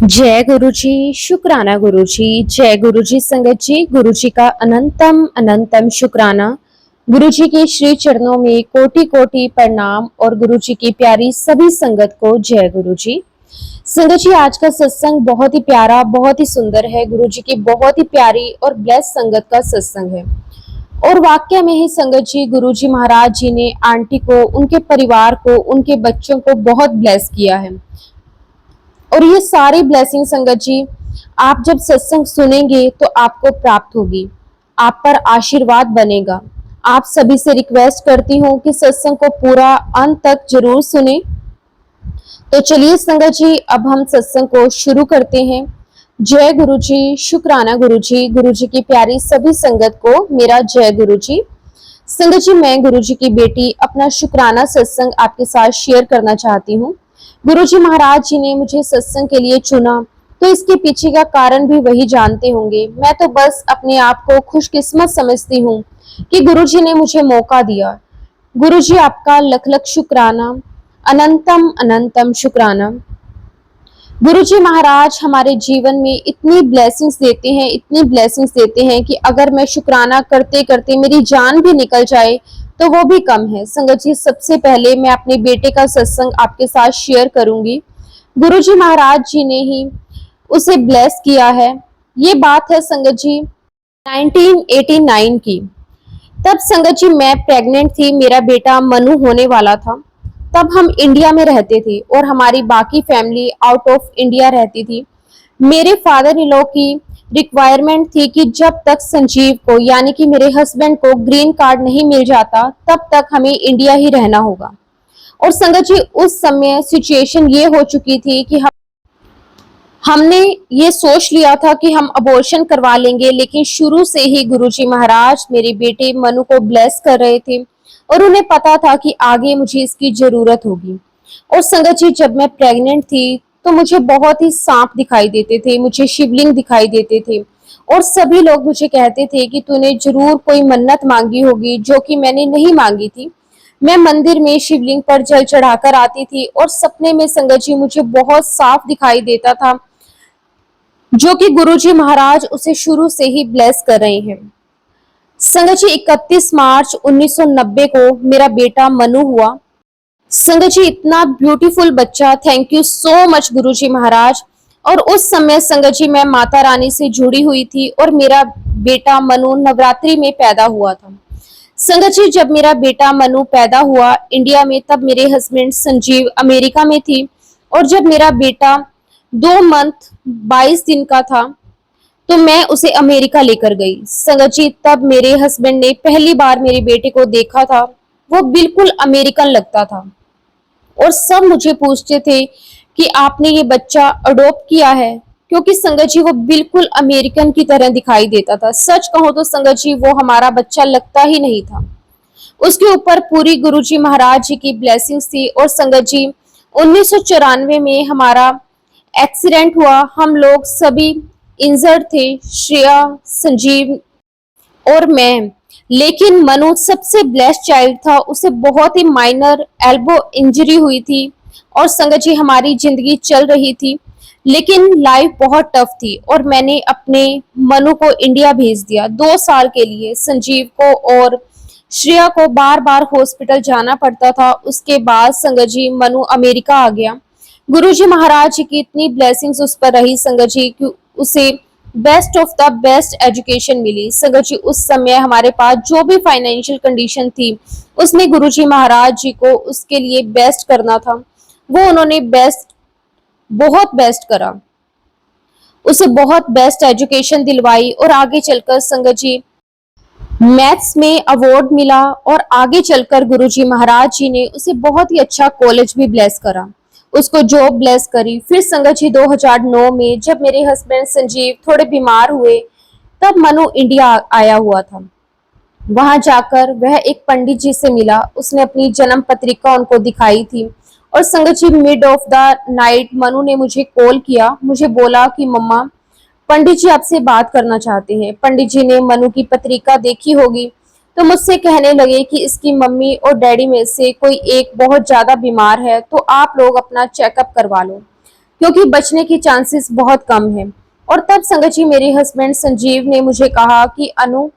जय गुरु जी, शुक्राना गुरु जी। जय गुरु जी संगत जी, गुरु जी का अनंतम अनंतम शुक्राना। गुरु जी के श्री चरणों में कोटि कोटि प्रणाम और गुरु जी की प्यारी सभी संगत को जय गुरु जी। संगत जी, आज का सत्संग बहुत ही प्यारा, बहुत ही सुंदर है। गुरु जी की बहुत ही प्यारी और ब्लेस संगत का सत्संग है। और वाक्य में ही संगत जी, गुरु जी महाराज जी ने आंटी को, उनके परिवार को, उनके बच्चों को बहुत ब्लेस किया है। और ये सारी ब्लेसिंग संगत जी आप जब सत्संग सुनेंगे तो आपको प्राप्त होगी, आप पर आशीर्वाद बनेगा। आप सभी से रिक्वेस्ट करती हूँ कि सत्संग को पूरा अंत तक जरूर सुने। तो चलिए संगत जी, अब हम सत्संग को शुरू करते हैं। जय गुरु जी, शुक्राना गुरु जी। गुरु जी की प्यारी सभी संगत को मेरा जय गुरु जी। संगत जी, मैं गुरु जी की बेटी अपना शुक्राना सत्संग आपके साथ शेयर करना चाहती हूँ। गुरु जी महाराज जी ने मुझे सत्संग के लिए चुना, तो इसके पीछे का कारण भी वही जानते होंगे। मैं तो बस अपने आप को खुशकिस्मत समझती हूँ कि गुरु जी ने मुझे मौका दिया। गुरु जी आपका लख लख शुक्राना, अनंतम अनंतम शुक्राना। गुरु जी महाराज हमारे जीवन में इतनी ब्लेसिंग्स देते हैं, इतनी ब्लेसिंग्स देते हैं कि अगर मैं शुक्राना करते करते मेरी जान भी निकल जाए तो वो भी कम है। संगत जी, सबसे पहले मैं अपने बेटे का सत्संग आपके साथ शेयर करूंगी। गुरु जी महाराज जी ने ही उसे ब्लेस किया है। ये बात है संगत जी 1989 की। तब संगत जी मैं प्रेग्नेंट थी, मेरा बेटा मनु होने वाला था। तब हम इंडिया में रहते थे और हमारी बाकी फैमिली आउट ऑफ इंडिया रहती थी। मेरे फादर इन लॉ की रिक्वायरमेंट थी कि जब तक संजीव को, यानी कि मेरे हस्बैंड को, ग्रीन कार्ड नहीं मिल जाता तब तक हमें इंडिया ही रहना होगा। और संगत जी उस समय सिचुएशन ये हो चुकी थी कि हमने ये सोच लिया था कि हम अबॉर्शन करवा लेंगे, लेकिन शुरू से ही गुरुजी महाराज मेरे बेटे मनु को ब्लेस कर रहे थे और उन्हें पता था कि आगे मुझे इसकी जरूरत होगी। और संगत जी जब मैं प्रेग्नेंट थी तो मुझे बहुत ही सांप दिखाई देते थे, मुझे शिवलिंग दिखाई देते थे और सभी लोग मुझे कहते थे कि तूने जरूर कोई मन्नत मांगी होगी, जो कि मैंने नहीं मांगी थी। मैं मंदिर में शिवलिंग पर जल चढ़ाकर आती थी और सपने में संगत जी मुझे बहुत साफ दिखाई देता था, जो कि गुरुजी महाराज उसे शुरू से ही ब्लेस कर रहे हैं। संगत जी 31 मार्च 1990 को मेरा बेटा मनु हुआ। संगत जी इतना ब्यूटीफुल बच्चा, थैंक यू सो मच गुरुजी महाराज। और उस समय संगत जी मैं माता रानी से जुड़ी हुई थी और मेरा बेटा मनु नवरात्रि में पैदा हुआ था। संगत जी जब मेरा बेटा मनु पैदा हुआ इंडिया में, तब मेरे हस्बैंड संजीव अमेरिका में थी। और जब मेरा बेटा 2 मंथ 22 दिन का था तो मैं उसे अमेरिका लेकर गई। संगत जी तब मेरे हस्बैंड ने पहली बार मेरे बेटे को देखा था, वो बिल्कुल अमेरिकन लगता था। और सब मुझे पूछते थे कि आपने ये बच्चा अडॉप्ट किया है, क्योंकि संगत जी वो बिल्कुल अमेरिकन की तरह दिखाई देता था। सच कहूं तो संगत जी वो हमारा बच्चा लगता ही नहीं था। उसके ऊपर पूरी गुरुजी महाराज जी की ब्लेसिंग्स थी। और संगत जी 1994 में हमारा एक्सीडेंट हुआ, हम लोग सभी इंजर्ड थे, श्रेया, संजीव और मैं। लेकिन मनु सबसे ब्लेस्ड चाइल्ड था, उसे बहुत ही माइनर एल्बो इंजरी हुई थी। और संगत जी हमारी जिंदगी चल रही थी, लेकिन लाइफ बहुत टफ थी और मैंने अपने मनु को इंडिया भेज दिया 2 साल के लिए। संजीव को और श्रेया को बार बार हॉस्पिटल जाना पड़ता था। उसके बाद संगत जी मनु अमेरिका आ गया। गुरुजी महाराज जी की इतनी ब्लेसिंग्स उस पर रही संगत जी कि उसे best of the best education मिली। संगत जी उस समय हमारे पास जो भी फाइनेंशियल कंडीशन थी उसने गुरुजी महाराज जी को उसके लिए बेस्ट करना था, वो उन्होंने बेस्ट, बहुत बेस्ट करा, उसे बहुत बेस्ट एजुकेशन दिलवाई। और आगे चलकर संगत जी मैथ्स में अवार्ड मिला और आगे चलकर गुरुजी महाराज जी ने उसे बहुत ही अच्छा कॉलेज भी ब्लेस करा, उसको जॉब ब्लेस करी। फिर संगत जी 2009 में जब मेरे हस्बैंड संजीव थोड़े बीमार हुए, तब मनु इंडिया आया हुआ था। वहां जाकर वह एक पंडित जी से मिला, उसने अपनी जन्म पत्रिका उनको दिखाई थी। और संगत जी mid of the night Manu ने मुझे कॉल किया, मुझे बोला कि मम्मा पंडित जी आपसे बात करना चाहते हैं। पंडित जी ने मनु की पत्रिका देखी होगी तो मुझसे कहने लगे कि इसकी मम्मी और डैडी में से कोई एक बहुत ज्यादा बीमार है, तो आप लोग अपना चेकअप करवा लो। क्योंकि बचने की चांसेस बहुत कम है। और तब संगत जी मेरे हस्बैंड संजीव ने मुझे कहा कि अनु,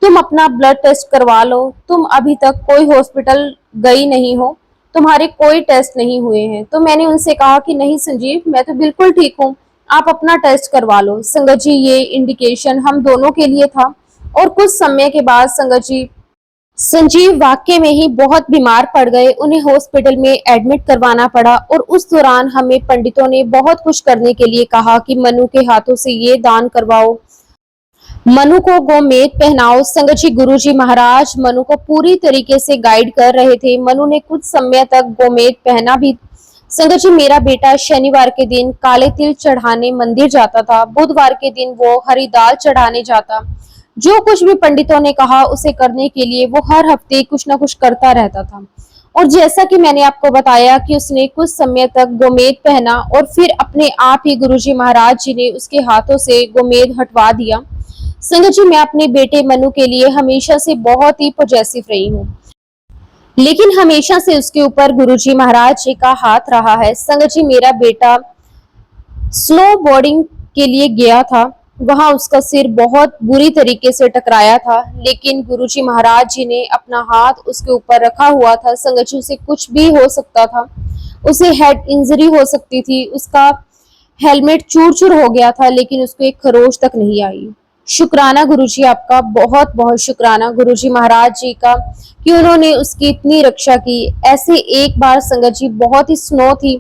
तुम अपना ब्लड टेस्ट करवा लो, तुम अभी तक कोई हॉस्पिटल गई नहीं हो, तुम्हारे कोई टेस्ट नहीं हुए हैं। तो मैंने उनसे कहा कि नहीं संजीव, मैं तो बिल्कुल ठीक हूँ, आप अपना टेस्ट करवा लो। संगत जी ये इंडिकेशन हम दोनों के लिए था। और कुछ समय के बाद संगत जी संजीव वाकई में ही बहुत बीमार पड़ गए, उन्हें हॉस्पिटल में एडमिट करवाना पड़ा। और उस दौरान हमें पंडितों ने बहुत कुछ करने के लिए कहा कि मनु के हाथों से ये दान करवाओ, मनु को गोमेद पहनाओ। संगत जी गुरुजी महाराज मनु को पूरी तरीके से गाइड कर रहे थे। मनु ने कुछ समय तक गोमेद पहना भी। संगत जी मेरा बेटा शनिवार के दिन काले तिल चढ़ाने मंदिर जाता था, बुधवार के दिन वो हरी दाल चढ़ाने जाता। जो कुछ भी पंडितों ने कहा उसे करने के लिए वो हर हफ्ते कुछ ना कुछ करता रहता था। और जैसा कि मैंने आपको बताया कि उसने कुछ समय तक गोमेद पहना और फिर अपने आप ही गुरुजी महाराज जी ने उसके हाथों से गोमेद हटवा दिया। संगत जी मैं अपने बेटे मनु के लिए हमेशा से बहुत ही पॉजिटिव रही हूँ, लेकिन हमेशा से उसके ऊपर गुरुजी महाराज जी का हाथ रहा है। संगत जी मेरा बेटा स्नो बोर्डिंग के लिए गया था, वहां उसका सिर बहुत बुरी तरीके से टकराया था, लेकिन गुरुजी महाराज जी ने अपना हाथ उसके ऊपर रखा हुआ था। संगत जी उसे कुछ भी हो सकता था, उसे हेड इंजरी हो सकती थी, उसका हेलमेट चूर चूर हो गया था, लेकिन उसको एक खरोच तक नहीं आई। शुक्राना गुरुजी आपका, बहुत बहुत शुक्राना गुरुजी महाराज जी का कि उन्होंने उसकी इतनी रक्षा की। ऐसे एक बार संगत जी बहुत ही स्नो थी,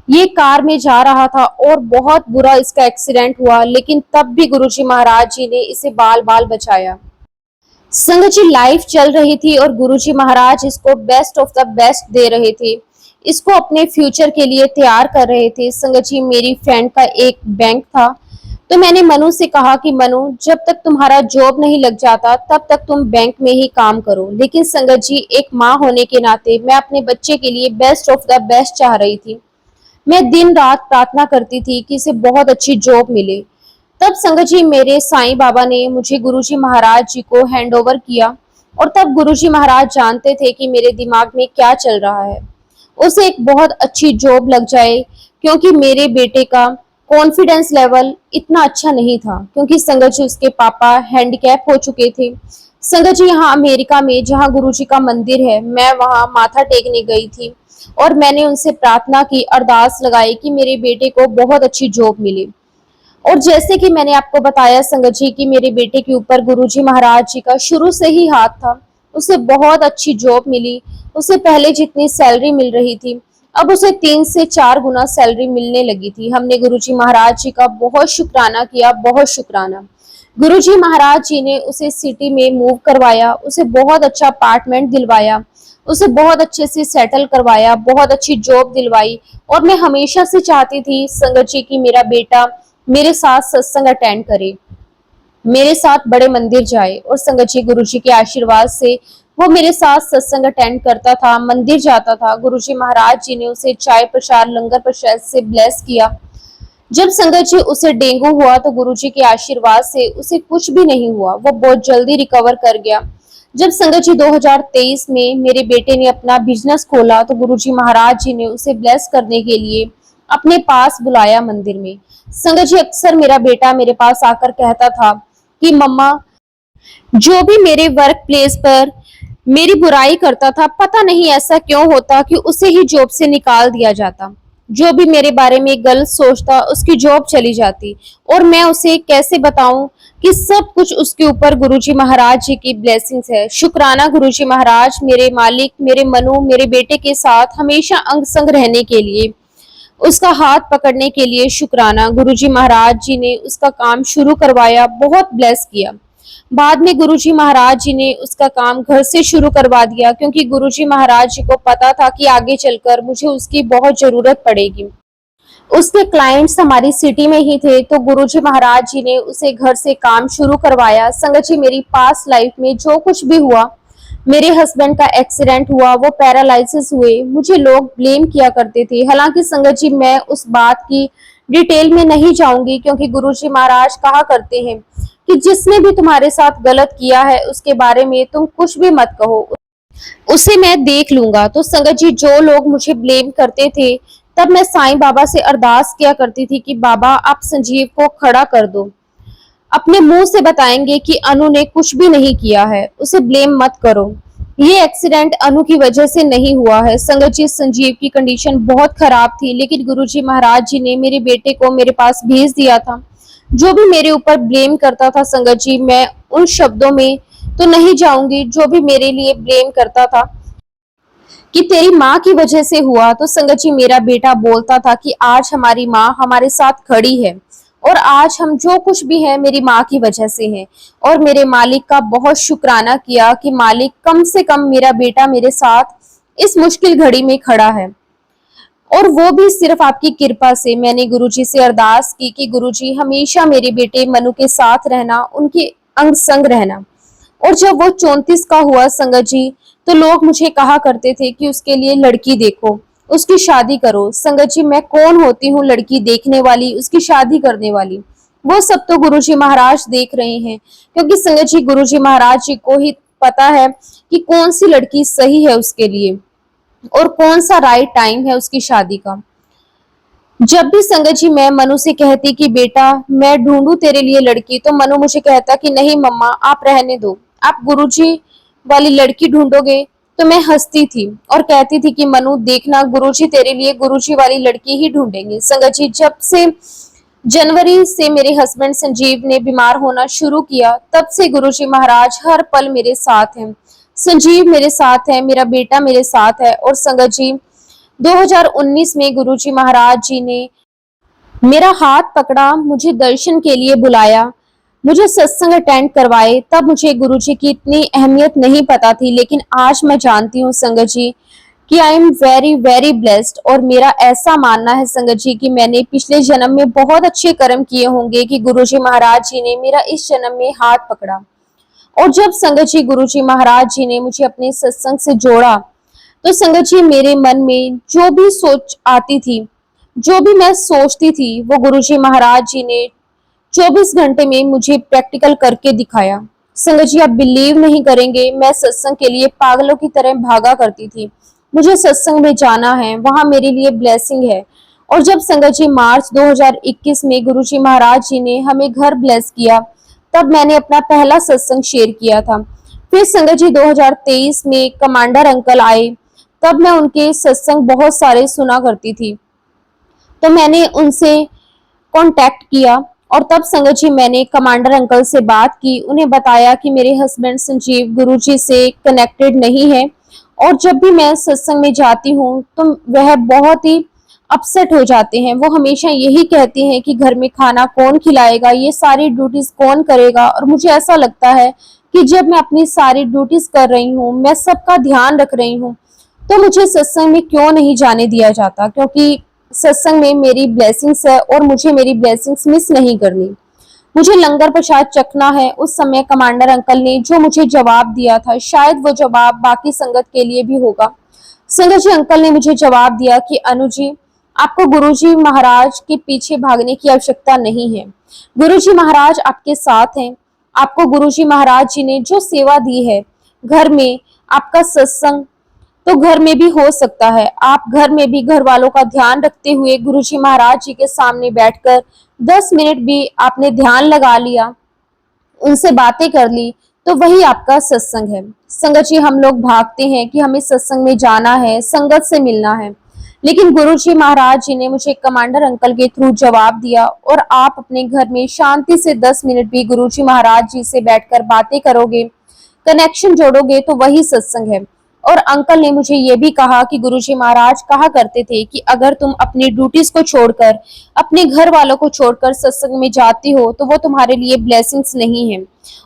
ये कार में जा रहा था और बहुत बुरा इसका एक्सीडेंट हुआ, लेकिन तब भी गुरुजी महाराज जी ने इसे बाल बाल बचाया। संगत जी लाइफ चल रही थी और गुरुजी महाराज इसको बेस्ट ऑफ द बेस्ट दे रहे थे, इसको अपने फ्यूचर के लिए तैयार कर रहे थे। संगत जी मेरी फ्रेंड का एक बैंक था, तो मैंने मनु से कहा कि मनु, जब तक तुम्हारा जॉब नहीं लग जाता तब तक तुम बैंक में ही काम करो। लेकिन संगत जी एक माँ होने के नाते मैं अपने बच्चे के लिए बेस्ट ऑफ द बेस्ट चाह रही थी। मैं दिन रात प्रार्थना करती थी कि इसे बहुत अच्छी जॉब मिले। तब संगत जी मेरे साईं बाबा ने मुझे गुरुजी महाराज जी को हैंड ओवर किया। और तब गुरुजी महाराज जानते थे कि मेरे दिमाग में क्या चल रहा है, उसे एक बहुत अच्छी जॉब लग जाए, क्योंकि मेरे बेटे का कॉन्फिडेंस लेवल इतना अच्छा नहीं था, क्योंकि संगत जी उसके पापा हैंडीकैप हो चुके थे। संगत जी यहाँ अमेरिका में जहाँ गुरुजी का मंदिर है, मैं वहाँ माथा टेकने गई थी और मैंने उनसे प्रार्थना की, अरदास लगाई कि मेरे बेटे को बहुत अच्छी जॉब मिले। और जैसे कि मैंने आपको बताया संगत जी कि मेरे बेटे के ऊपर गुरुजी महाराज जी का शुरू से ही हाथ था, उसे बहुत अच्छी जॉब मिली। उसे पहले जितनी सैलरी मिल रही थी अब उसे 3 से 4 गुना सैलरी मिलने लगी थी। हमने गुरुजी महाराज जी का बहुत शुक्राना किया, बहुत शुक्राना। गुरुजी महाराज जी ने उसे सिटी में मूव करवाया, उसे बहुत अच्छा अपार्टमेंट दिलवाया, उसे बहुत अच्छे से सेटल करवाया, बहुत अच्छी जॉब दिलवाई। और मैं हमेशा से चाहती थी संगत जी कि मेरा बेटा मेरे साथ सत्संग अटेंड करे, मेरे साथ बड़े मंदिर जाए। और संगत जी गुरुजी के आशीर्वाद से वो मेरे साथ सत्संग अटेंड करता था, मंदिर जाता था। गुरुजी महाराज जी ने उसे चाय प्रसाद लंगर प्रसाद से ब्लेस किया। जब संगत जी उसे डेंगू हुआ तो गुरुजी के आशीर्वाद से उसे कुछ भी नहीं हुआ, वो बहुत जल्दी रिकवर कर गया। जब संगत जी 2023 में मेरे बेटे ने अपना बिजनेस खोला तो गुरुजी महाराज जी ने उसे ब्लेस करने के लिए अपने पास बुलाया मंदिर में। संगत जी अक्सर मेरा बेटा मेरे पास आकर कहता था कि मम्मा, जो भी मेरे वर्क प्लेस पर मेरी बुराई करता था, पता नहीं ऐसा क्यों होता कि उसे ही जॉब से निकाल दिया जाता। जो भी मेरे बारे में गलत सोचता उसकी जॉब चली जाती। और मैं उसे कैसे बताऊं कि सब कुछ उसके ऊपर गुरुजी महाराज जी की ब्लेसिंग्स है। शुक्राना गुरुजी महाराज, मेरे मालिक, मेरे मनु, मेरे बेटे के साथ हमेशा अंग संग रहने के लिए, उसका हाथ पकड़ने के लिए शुक्राना। गुरुजी महाराज जी ने उसका काम शुरू करवाया, बहुत ब्लेस किया। बाद में गुरुजी महाराज जी ने उसका काम घर से शुरू करवा दिया, क्योंकि गुरुजी महाराज जी को पता था कि आगे चलकर मुझे उसकी बहुत जरूरत पड़ेगी। उसके क्लाइंट्स हमारी सिटी में ही थे, तो गुरुजी महाराज जी ने उसे घर से काम शुरू करवाया। संगत जी मेरी पास्ट लाइफ में जो कुछ भी हुआ, मेरे हस्बैंड का एक्सीडेंट हुआ, वो पैरालिसिस हुए, मुझे लोग ब्लेम किया करते थे। हालांकि संगत जी मैं उस बात की डिटेल में नहीं जाऊंगी, क्योंकि गुरुजी महाराज कहा करते हैं कि जिसने भी तुम्हारे साथ गलत किया है उसके बारे में तुम कुछ भी मत कहो, उसे मैं देख लूंगा। तो संगत जी जो लोग मुझे ब्लेम करते थे तब मैं साईं बाबा से अरदास किया करती थी कि बाबा आप संजीव को खड़ा कर दो, अपने मुंह से बताएंगे कि अनु ने कुछ भी नहीं किया है, उसे ब्लेम मत करो, ये एक्सीडेंट अनु की वजह से नहीं हुआ है। संगत जी, संजीव की कंडीशन बहुत खराब थी, लेकिन गुरुजी महाराज जी ने मेरे बेटे को मेरे पास भेज दिया था। जो भी मेरे ऊपर ब्लेम करता था संगत जी, मैं उन शब्दों में तो नहीं जाऊंगी, जो भी मेरे लिए ब्लेम करता था कि तेरी माँ की वजह से हुआ, तो संगत जी मेरा बेटा बोलता था कि आज हमारी माँ हमारे साथ खड़ी है और आज हम जो कुछ भी है मेरी माँ की वजह से है। और मेरे मालिक का बहुत शुक्राना किया कि मालिक कम से कम मेरा बेटा मेरे साथ इस मुश्किल घड़ी में खड़ा है, और वो भी सिर्फ आपकी कृपा से। मैंने गुरुजी से अरदास की कि गुरुजी हमेशा मेरे बेटे मनु के साथ रहना, उनके अंग संग रहना। और जब वो 34 का हुआ संगत जी, तो लोग मुझे कहा करते थे कि उसके लिए लड़की देखो, उसकी शादी करो। संगत जी, मैं कौन होती हूँ लड़की देखने वाली, उसकी शादी करने वाली? वो सब तो गुरुजी महाराज देख रहे हैं, क्योंकि संगत जी गुरुजी महाराज जी को ही पता है कि कौन सी लड़की सही है उसके लिए और कौन सा राइट टाइम है उसकी शादी का। जब भी संगत जी मैं मनु से कहती कि बेटा मैं ढूंढूं तेरे लिए लड़की, तो मनु मुझे कहता कि नहीं मम्मा आप रहने दो, आप गुरुजी वाली लड़की ढूंढोगे। तो मैं हंसती थी और कहती थी कि मनु देखना, गुरुजी तेरे लिए गुरुजी वाली लड़की ही ढूंढेंगे। संगत जी, जब से जनवरी से मेरे हस्बैंड संजीव ने बीमार होना शुरू किया, तब से गुरुजी महाराज हर पल मेरे साथ हैं। संजीव मेरे साथ है, मेरा बेटा मेरे साथ है। और संगत जी 2019 में गुरुजी महाराज जी ने मेरा हाथ पकड़ा, मुझे दर्शन के लिए बुलाया, मुझे सत्संग अटेंड करवाए। तब मुझे गुरुजी की इतनी अहमियत नहीं पता थी, लेकिन आज मैं जानती हूँ संगत जी कि I am very very blessed. और मेरा ऐसा मानना है संगत जी कि मैंने पिछले जन्म में बहुत अच्छे कर्म किए होंगे कि गुरुजी महाराज जी ने मेरा इस जन्म में हाथ पकड़ा। और जब संगत जी गुरुजी महाराज जी ने मुझे अपने सत्संग से जोड़ा, तो संगत जी मेरे मन में जो भी सोच आती थी, जो भी मैं सोचती थी, वो गुरुजी महाराज जी ने 24 घंटे में मुझे प्रैक्टिकल करके दिखाया। संगत जी आप बिलीव नहीं करेंगे, मैं सत्संग के लिए पागलों की तरह भागा करती थी। मुझे सत्संग में जाना है, वहां मेरे लिए ब्लेसिंग है। और जब संगत जी मार्च 2021 में गुरुजी महाराज जी ने हमें घर ब्लेस किया, तब मैंने अपना पहला सत्संग शेयर किया था। फिर संगत जी 2023 में कमांडर अंकल आए, तब मैं उनके सत्संग बहुत सारे सुना करती थी, तो मैंने उनसे कांटेक्ट किया। और तब संगत जी मैंने कमांडर अंकल से बात की, उन्हें बताया कि मेरे हस्बैंड संजीव गुरुजी से कनेक्टेड नहीं है, और जब भी मैं सत्संग में जाती हूँ तो वह बहुत ही अपसेट हो जाते हैं। वो हमेशा यही कहते हैं कि घर में खाना कौन खिलाएगा, ये सारी ड्यूटीज कौन करेगा। और मुझे ऐसा लगता है कि जब मैं अपनी सारी ड्यूटीज कर रही हूँ, मैं सबका ध्यान रख रही हूँ, तो मुझे सत्संग में क्यों नहीं जाने दिया जाता, क्योंकि सत्संग में मेरी ब्लेसिंग्स है और मुझे मेरी ब्लेसिंग्स मिस नहीं करनी। मुझे लंगर प्रसाद चखना है। उस समय कमांडर अंकल ने जो मुझे जवाब दिया था, शायद वो जवाब बाकी संगत के लिए भी होगा। संगत जी अंकल ने मुझे जवाब दिया कि अनु जी, आपको गुरुजी महाराज के पीछे भागने की आवश्यकता नहीं है, गुरुजी महाराज आपके साथ हैं। आपको गुरुजी महाराज जी ने जो सेवा दी है घर में, आपका सत्संग तो घर में भी हो सकता है। आप घर में भी घर वालों का ध्यान रखते हुए गुरुजी महाराज जी के सामने बैठकर 10 मिनट भी आपने ध्यान लगा लिया, उनसे बातें कर ली, तो वही आपका सत्संग है। संगत जी हम लोग भागते हैं कि हमें सत्संग में जाना है, संगत से मिलना है, लेकिन गुरुजी महाराज जी ने मुझे कमांडर अंकल के थ्रू जवाब दिया। और आप अपने घर में शांति से 10 मिनट भी गुरुजी महाराज जी से बैठकर बातें करोगे, कनेक्शन जोड़ोगे, तो वही सत्संग है। और अंकल ने मुझे ये भी कहा कि गुरुजी महाराज कहा करते थे कि अगर तुम अपनी ड्यूटीज को छोड़कर, अपने घर वालों को छोड़कर सत्संग में जाती हो, तो वो तुम्हारे लिए ब्लेसिंग्स नहीं है।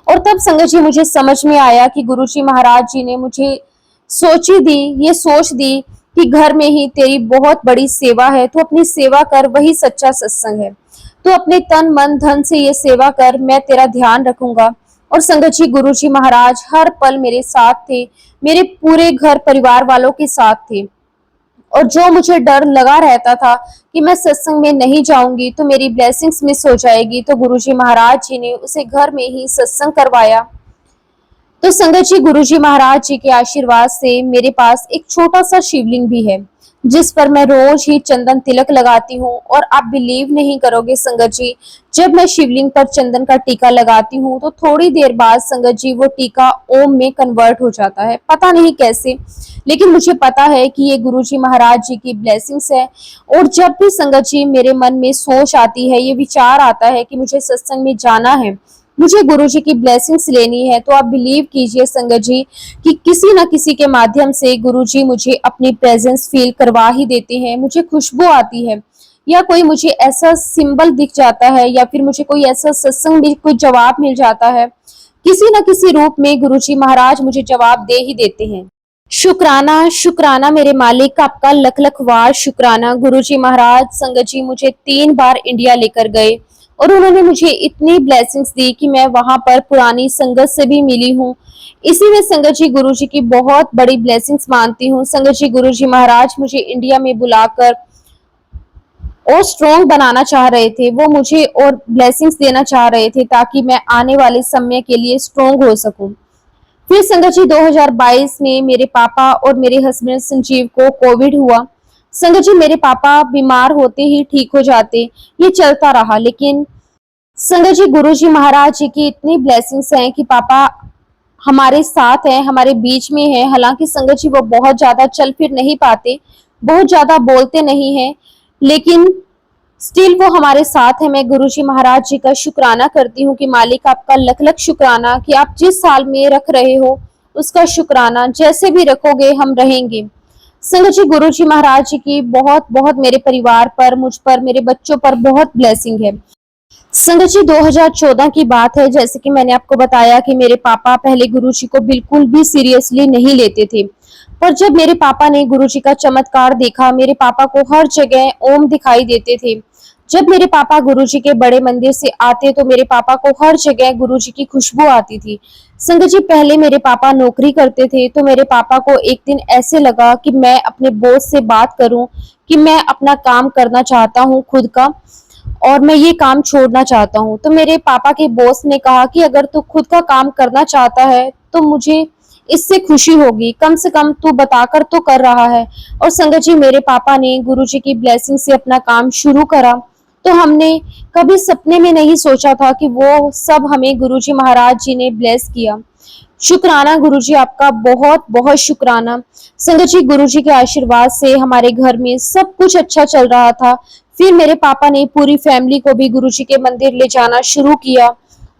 और तब संगत जी मुझे समझ में आया कि गुरुजी महाराज जी ने मुझे ये सोच दी कि घर में ही तेरी बहुत बड़ी सेवा है, तो अपनी सेवा कर, वही सच्चा सत्संग है। तो अपने तन मन धन से ये सेवा कर, मैं तेरा ध्यान रखूंगा। और संगत जी गुरुजी महाराज हर पल मेरे साथ थे, मेरे पूरे घर परिवार वालों के साथ थे। और जो मुझे डर लगा रहता था कि मैं सत्संग में नहीं जाऊंगी तो मेरी ब्लेसिंग्स मिस हो जाएगी, तो गुरुजी महाराज जी ने उसे घर में ही सत्संग करवाया। तो संगत जी, गुरु जी महाराज जी के आशीर्वाद से मेरे पास एक छोटा सा शिवलिंग भी है, जिस पर मैं रोज ही चंदन तिलक लगाती हूँ। और आप बिलीव नहीं करोगे संगत जी, जब मैं शिवलिंग पर चंदन का टीका लगाती हूँ तो थोड़ी देर बाद संगत जी वो टीका ओम में कन्वर्ट हो जाता है, पता नहीं कैसे, लेकिन मुझे पता है कि ये गुरु जी महाराज जी की ब्लेसिंग्स है। और जब भी संगत जी मेरे मन में सोच आती है, ये विचार आता है कि मुझे सत्संग में जाना है, मुझे गुरु जी की ब्लेसिंग्स लेनी है, तो आप बिलीव कीजिए संगत जी कि किसी न किसी के माध्यम से गुरु जी मुझे अपनी प्रेजेंस फील करवा ही देते हैं। मुझे खुशबू आती है, या कोई मुझे ऐसा सिंबल दिख जाता है, या फिर मुझे कोई ऐसा सत्संग में कोई जवाब मिल जाता है, किसी न किसी रूप में गुरु जी महाराज मुझे जवाब दे ही देते हैं। शुक्राना शुक्राना मेरे मालिक, आपका लख लख वार शुक्राना। गुरु जी महाराज संगत जी मुझे 3 बार इंडिया लेकर गए और उन्होंने मुझे इतनी ब्लेसिंग्स दी कि मैं वहां पर पुरानी संगत से भी मिली हूँ। इसी में संगत जी गुरु जी की बहुत बड़ी ब्लेसिंग्स मानती हूँ। संगत जी गुरु जी महाराज मुझे इंडिया में बुलाकर और स्ट्रॉन्ग बनाना चाह रहे थे, वो मुझे और ब्लेसिंग्स देना चाह रहे थे ताकि मैं आने वाले समय के लिए स्ट्रॉन्ग हो सकूं। फिर संगत जी 2022 में मेरे पापा और मेरे हस्बैंड संजीव को कोविड हुआ। संगत जी मेरे पापा बीमार होते ही ठीक हो जाते, ये चलता रहा। लेकिन संगत जी गुरु जी महाराज जी की इतनी ब्लेसिंग्स हैं कि पापा हमारे साथ हैं, हमारे बीच में है। हालांकि संगत जी वो बहुत ज्यादा चल फिर नहीं पाते, बहुत ज्यादा बोलते नहीं हैं, लेकिन स्टिल वो हमारे साथ है। मैं गुरु जी महाराज जी का शुक्राना करती हूँ कि मालिक आपका लख लख शुक्राना कि आप जिस साल में रख रहे हो उसका शुक्राना, जैसे भी रखोगे हम रहेंगे। संगत जी गुरु जी महाराज जी की बहुत बहुत मेरे परिवार पर, मुझ पर, मेरे बच्चों पर बहुत ब्लेसिंग है। संगत जी 2014 की बात है, जैसे कि मैंने आपको बताया कि मेरे पापा पहले गुरु जी को बिल्कुल भी सीरियसली नहीं लेते थे, पर जब मेरे पापा ने गुरु जी का चमत्कार देखा, मेरे पापा को हर जगह ओम दिखाई देते थे। जब मेरे पापा गुरु जी के बड़े मंदिर से आते तो मेरे पापा को हर जगह गुरु जी की खुशबू आती थी। संगत जी पहले मेरे पापा नौकरी करते थे, तो मेरे पापा को एक दिन ऐसे लगा कि मैं अपने बॉस से बात करूं कि मैं अपना काम करना चाहता हूं खुद का, और मैं ये काम छोड़ना चाहता हूँ। तो मेरे पापा के बॉस ने कहा कि अगर तू खुद का काम करना चाहता है तो मुझे इससे खुशी होगी, कम से कम तू बताकर तो कर रहा है। और संगत जी मेरे पापा ने गुरु जी की ब्लेसिंग से अपना काम शुरू करा। तो हमने कभी सपने में नहीं सोचा था कि वो सब हमें गुरु जी महाराज जी ने ब्लेस किया। शुक्राना गुरु जी आपका बहुत बहुत शुक्राना। संगत जी गुरु जी के आशीर्वाद से हमारे घर में सब कुछ अच्छा चल रहा था। फिर मेरे पापा ने पूरी फैमिली को भी गुरु जी के मंदिर ले जाना शुरू किया।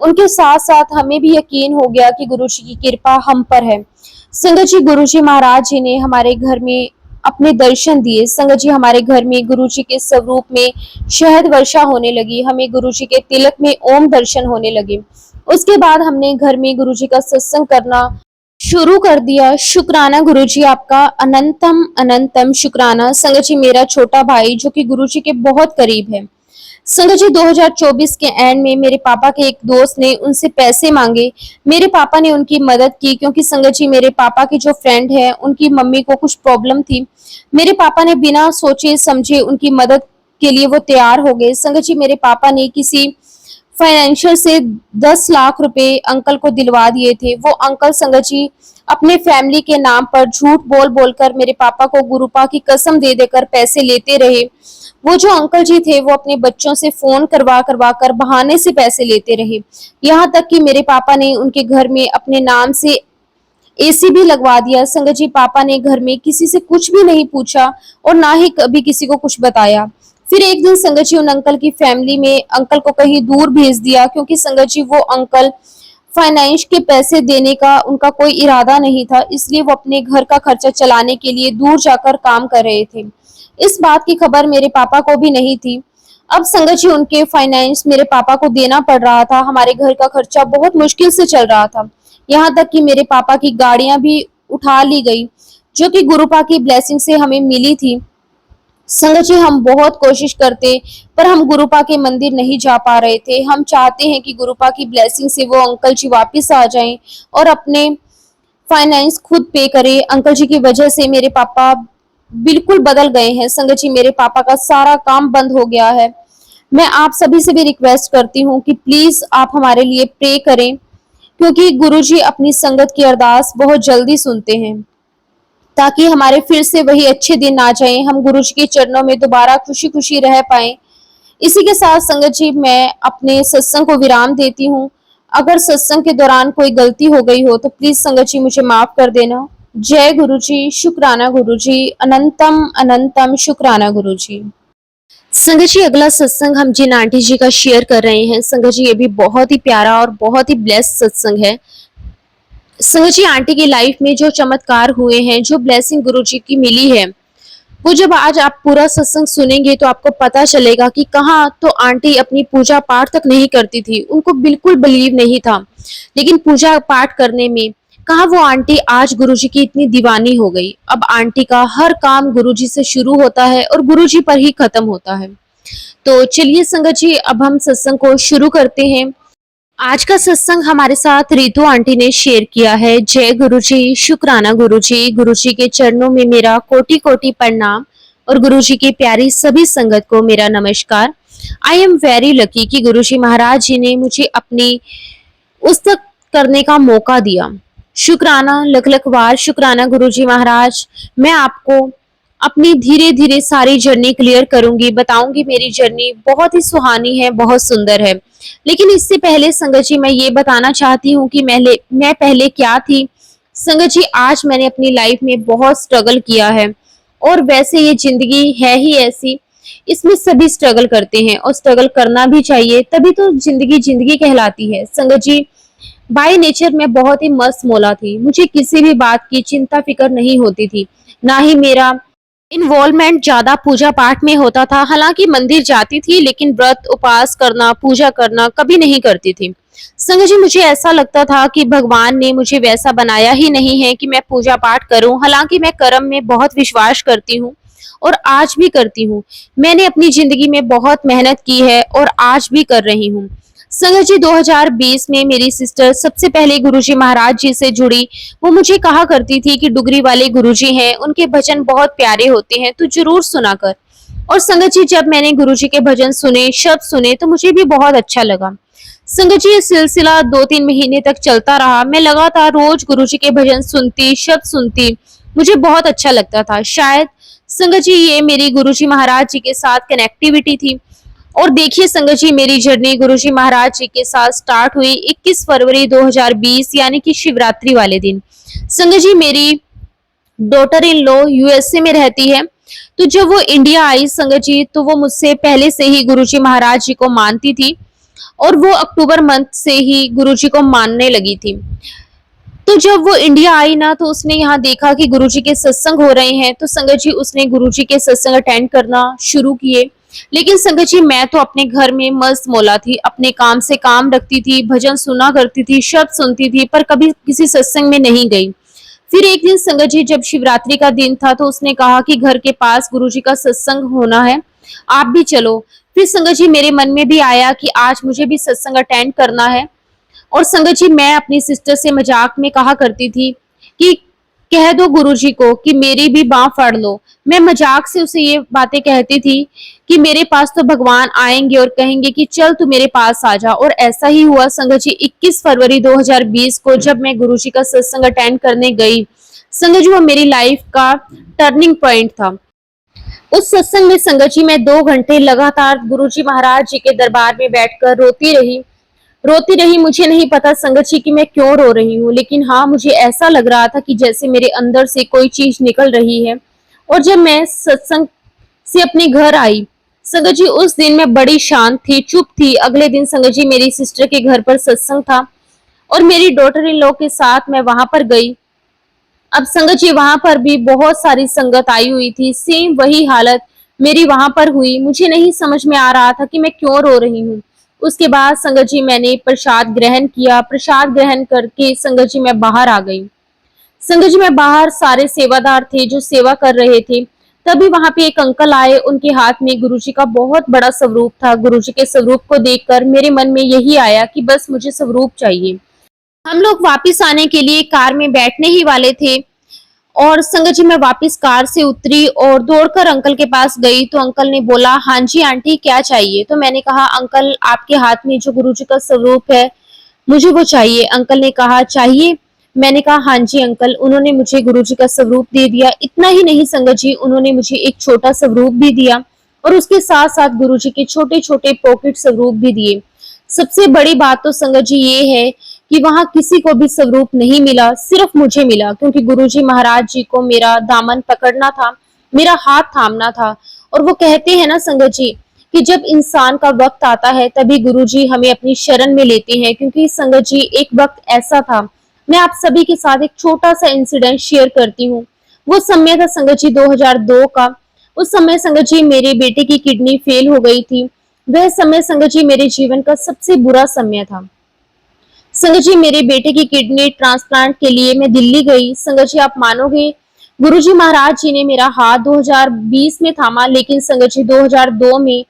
उनके साथ साथ हमें भी यकीन हो गया कि गुरु जी की कृपा हम पर है। संगत जी गुरु जी महाराज जी ने हमारे घर में अपने दर्शन दिए। संगत जी हमारे घर में गुरु जी के स्वरूप में शहद वर्षा होने लगी, हमें गुरु जी के तिलक में ओम दर्शन होने लगे। उसके बाद हमने घर में गुरु जी का सत्संग करना शुरू कर दिया। शुक्राना गुरु जी आपका अनंतम अनंतम शुक्राना। संगत जी मेरा छोटा भाई जो कि गुरु जी के बहुत करीब है, संगत जी 2024 के एंड में मेरे पापा के एक दोस्त ने उनसे पैसे मांगे। मेरे पापा ने उनकी मदद की, क्योंकि संगत जी मेरे पापा की जो फ्रेंड है उनकी मम्मी को कुछ प्रॉब्लम थी। मेरे पापा ने बिना सोचे समझे उनकी मदद के लिए वो तैयार हो गए। संगत जी मेरे पापा ने किसी फाइनेंशियल से 10 लाख रुपए अंकल को दिलवा दिए थे। वो अंकल संगत जी अपने फैमिली के नाम पर झूठ बोल बोलकर मेरे पापा को गुरुपा की कसम दे देकर पैसे लेते रहे। वो जो अंकल जी थे वो अपने बच्चों से फोन करवा करवा कर बहाने से पैसे लेते रहे। यहाँ तक कि मेरे पापा ने उनके घर में अपने नाम से एसी भी लगवा दिया। संगत जी पापा ने घर में किसी से कुछ भी नहीं पूछा और ना ही कभी किसी को कुछ बताया। फिर एक दिन संगत जी उन अंकल की फैमिली में अंकल को कहीं दूर भेज दिया, क्योंकि संगत जी वो अंकल फाइनेंस के पैसे देने का उनका कोई इरादा नहीं था, इसलिए वो अपने घर का खर्चा चलाने के लिए दूर जाकर काम कर रहे थे। इस बात की खबर मेरे पापा को भी नहीं थी। अब संगत जी उनके फाइनेंस मेरे पापा को देना पड़ रहा था। हमारे घर का खर्चा बहुत मुश्किल से चल रहा था। यहाँ तक कि मेरे पापा की गाड़ियां भी उठा ली गई, जो कि गुरुपा की ब्लेसिंग से हमें मिली थी। संगत जी हम बहुत कोशिश करते, पर हम गुरुपा के मंदिर नहीं जा पा रहे थे। हम चाहते हैं कि गुरुपा की ब्लेसिंग से वो अंकल जी वापस आ जाएं और अपने फाइनेंस खुद पे करें। अंकल जी की वजह से मेरे पापा बिल्कुल बदल गए हैं। संगत जी मेरे पापा का सारा काम बंद हो गया है। मैं आप सभी से भी रिक्वेस्ट करती हूँ कि प्लीज आप हमारे लिए प्रे करें, क्योंकि गुरुजी अपनी संगत की अरदास बहुत जल्दी सुनते हैं, ताकि हमारे फिर से वही अच्छे दिन आ जाएं, हम गुरुजी के चरणों में दोबारा खुशी खुशी रह पाएं। इसी के साथ संगत जी, मैं अपने सत्संग को विराम देती हूँ। अगर सत्संग के दौरान कोई गलती हो गई हो तो प्लीज संगत जी मुझे माफ कर देना। जय गुरु जी, शुक्राना गुरु जी, अनंतम अनंतम शुक्राना गुरु जी। संगत जी, अगला सत्संग हम जिन आंटी जी का शेयर कर रहे हैं, संगत जी ये भी बहुत ही प्यारा और बहुत ही ब्लेस्ड सत्संग है। संगत जी, आंटी की लाइफ में जो चमत्कार हुए हैं, जो ब्लेसिंग गुरु जी की मिली है, वो जब आज आप पूरा सत्संग सुनेंगे तो आपको पता चलेगा कि कहाँ तो आंटी अपनी पूजा पाठ तक नहीं करती थी, उनको बिल्कुल बिलीव नहीं था, लेकिन पूजा पाठ करने में कहाँ वो आंटी आज गुरुजी की इतनी दीवानी हो गई। अब आंटी का हर काम गुरुजी से शुरू होता है और गुरुजी पर ही खत्म होता है। तो चलिए संगत जी, अब हम सत्संग को शुरू करते हैं। आज का सत्संग हमारे साथ रितु आंटी ने शेयर किया है। जय गुरुजी, शुक्राना गुरुजी, गुरुजी के चरणों में मेरा कोटि कोटि प्रणाम और गुरुजी की प्यारी सभी संगत को मेरा नमस्कार। आई एम वेरी लकी कि गुरुजी महाराज जी ने मुझे अपनी उस तक करने का मौका दिया। शुक्राना, लख लख बार शुक्राना गुरुजी महाराज। मैं आपको अपनी धीरे धीरे सारी जर्नी क्लियर करूंगी, बताऊंगी। मेरी जर्नी बहुत ही सुहानी है, बहुत सुंदर है। लेकिन इससे पहले संगत जी, मैं ये बताना चाहती हूँ कि मैं पहले क्या थी। संगत जी, आज मैंने अपनी लाइफ में बहुत स्ट्रगल किया है, और वैसे ये जिंदगी है ही ऐसी, इसमें सभी स्ट्रगल करते हैं और स्ट्रगल करना भी चाहिए, तभी तो जिंदगी जिंदगी कहलाती है। संगत जी, बाय नेचर मैं बहुत ही मस्त मौला थी, मुझे किसी भी बात की चिंता फिक्र नहीं होती थी, ना ही मेरा इन्वॉल्वमेंट ज्यादा पूजा पाठ में होता था। हालांकि मंदिर जाती थी, लेकिन व्रत उपवास करना, पूजा करना कभी नहीं करती थी। संगत जी, मुझे ऐसा लगता था कि भगवान ने मुझे वैसा बनाया ही नहीं है कि मैं पूजा पाठ करूं। हालांकि मैं कर्म में बहुत विश्वास करती हूँ और आज भी करती हूँ। मैंने अपनी जिंदगी में बहुत मेहनत की है और आज भी कर रही हूँ। संगत जी, 2020 में मेरी सिस्टर सबसे पहले गुरुजी महाराज जी से जुड़ी। वो मुझे कहा करती थी कि डुगरी वाले गुरुजी हैं, उनके भजन बहुत प्यारे होते हैं, तो जरूर सुना कर। और संगत जी, जब मैंने गुरुजी के भजन सुने, शब्द सुने, तो मुझे भी बहुत अच्छा लगा। संगत जी, ये सिलसिला 2-3 महीने तक चलता रहा। मैं लगातार रोज गुरुजी के भजन सुनती, शब्द सुनती, मुझे बहुत अच्छा लगता था। शायद संगत जी, ये मेरी गुरुजी महाराज जी के साथ कनेक्टिविटी थी। और देखिए संगत जी, मेरी जर्नी गुरुजी महाराज जी के साथ स्टार्ट हुई 21 फरवरी 2020, यानी कि शिवरात्रि वाले दिन। संगत जी, मेरी डॉटर इन लॉ यूएसए में रहती है, तो जब वो इंडिया आई संगत जी, तो वो मुझसे पहले से ही गुरुजी महाराज जी को मानती थी, और वो अक्टूबर मंथ से ही गुरुजी को मानने लगी थी। तो जब वो इंडिया आई ना, तो उसने यहाँ देखा कि गुरुजी के सत्संग हो रहे हैं, तो संगत जी उसने गुरुजी के सत्संग अटेंड करना शुरू किए। लेकिन संगत जी, मैं तो अपने घर में मस्त मौला थी, अपने काम से काम रखती थी, भजन सुना करती थी, शब्द सुनती थी, पर कभी किसी सत्संग में नहीं गई। फिर एक दिन संगत जी, जब शिवरात्रि का दिन था, तो उसने कहा कि घर के पास गुरुजी का सत्संग होना है, आप भी चलो। फिर संगत जी, मेरे मन में भी आया कि आज मुझे भी सत्संग अटेंड करना है। और संगत जी, मैं अपनी सिस्टर से मजाक में कहा करती थी कि कह दो गुरुजी को कि मेरी भी बाह फाड़ लो। मैं मजाक से उसे ये बातें कहती थी कि मेरे पास तो भगवान आएंगे और कहेंगे कि चल तू मेरे पास आ जा। और ऐसा ही हुआ संगत जी, 21 फरवरी 2020 को जब मैं गुरुजी का सत्संग अटेंड करने गई, संगत जी, वो मेरी लाइफ का टर्निंग पॉइंट था। उस सत्संग में संगत जी, मैं 2 घंटे लगातार गुरुजी महाराज जी के दरबार में बैठकर रोती रही। मुझे नहीं पता संगत जी कि मैं क्यों रो रही हूँ, लेकिन हाँ, मुझे ऐसा लग रहा था कि जैसे मेरे अंदर से कोई चीज निकल रही है। और जब मैं सत्संग से अपने घर आई संगत जी, उस दिन मैं बड़ी शांत थी, चुप थी। अगले दिन संगत जी, मेरी सिस्टर के घर पर सत्संग था और मेरी डॉटर इन लॉ के साथ मैं वहां पर गई। अब संगत जी, वहां पर भी बहुत सारी संगत आई हुई थी, सेम वही हालत मेरी वहां पर हुई। मुझे नहीं समझ में आ रहा था कि मैं क्यों रो रही हूँ। उसके बाद संगत जी, मैंने प्रसाद ग्रहण किया। प्रसाद ग्रहण करके संगत जी, मैं बाहर आ गई। संगत जी, मैं बाहर, सारे सेवादार थे जो सेवा कर रहे थे। तभी वहां पे एक अंकल आए, उनके हाथ में गुरुजी का बहुत बड़ा स्वरूप था। गुरुजी के स्वरूप को देखकर मेरे मन में यही आया कि बस मुझे स्वरूप चाहिए। हम लोग वापस आने के लिए कार में बैठने ही वाले थे, और संगत जी, मैं वापस कार से उतरी और दौड़कर अंकल के पास गई। तो अंकल ने बोला, हाँ जी आंटी, क्या चाहिए? तो मैंने कहा, अंकल, आपके हाथ में जो गुरुजी का स्वरूप है, मुझे वो चाहिए। अंकल ने कहा चाहिए? मैंने कहा हाँ जी अंकल। उन्होंने मुझे गुरुजी का स्वरूप दे दिया। इतना ही नहीं संगत जी, उन्होंने मुझे एक छोटा स्वरूप भी दिया और उसके साथ साथ गुरुजी के छोटे छोटे पॉकेट स्वरूप भी दिए। सबसे बड़ी बात तो संगत जी ये है कि वहां किसी को भी स्वरूप नहीं मिला, सिर्फ मुझे मिला, क्योंकि गुरुजी महाराज जी को मेरा दामन पकड़ना था, मेरा हाथ थामना था। और वो कहते हैं ना संगत जी कि जब इंसान का वक्त आता है तभी गुरुजी हमें अपनी शरण में लेते हैं। क्योंकि संगत जी एक वक्त ऐसा था, मैं आप सभी के साथ एक छोटा सा इंसिडेंट शेयर करती हूँ। वो समय था संगत जी 2002 का। उस समय संगत जी मेरे बेटे की किडनी फेल हो गई थी। वह समय संगत जी मेरे जीवन का सबसे बुरा समय था। संगत जी मेरे बेटे की किडनी ट्रांसप्लांट के लिए मैं दिल्ली गई। संगत जी आप मानोगे, गुरुजी महाराज जी ने मेरा हाथ 2020 में थामा, लेकिन संगत जी 2002 में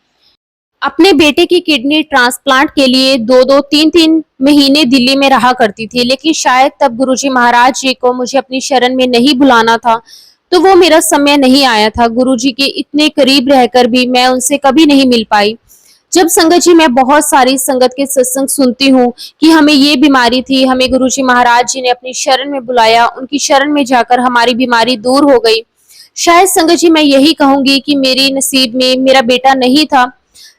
अपने बेटे की किडनी ट्रांसप्लांट के लिए 2-2 3-3 महीने दिल्ली में रहा करती थी। लेकिन शायद तब गुरुजी महाराज जी को मुझे अपनी शरण में नहीं बुलाना था, तो वो मेरा समय नहीं आया था। गुरुजी के इतने करीब रहकर भी मैं उनसे कभी नहीं मिल पाई। जब संगत जी मैं बहुत सारी संगत के सत्संग सुनती हूँ कि हमें ये बीमारी थी, हमें गुरुजी महाराज जी ने अपनी शरण में बुलाया, उनकी शरण में जाकर हमारी बीमारी दूर हो गई। शायद संगत जी मैं यही कहूंगी कि मेरी नसीब में मेरा बेटा नहीं था।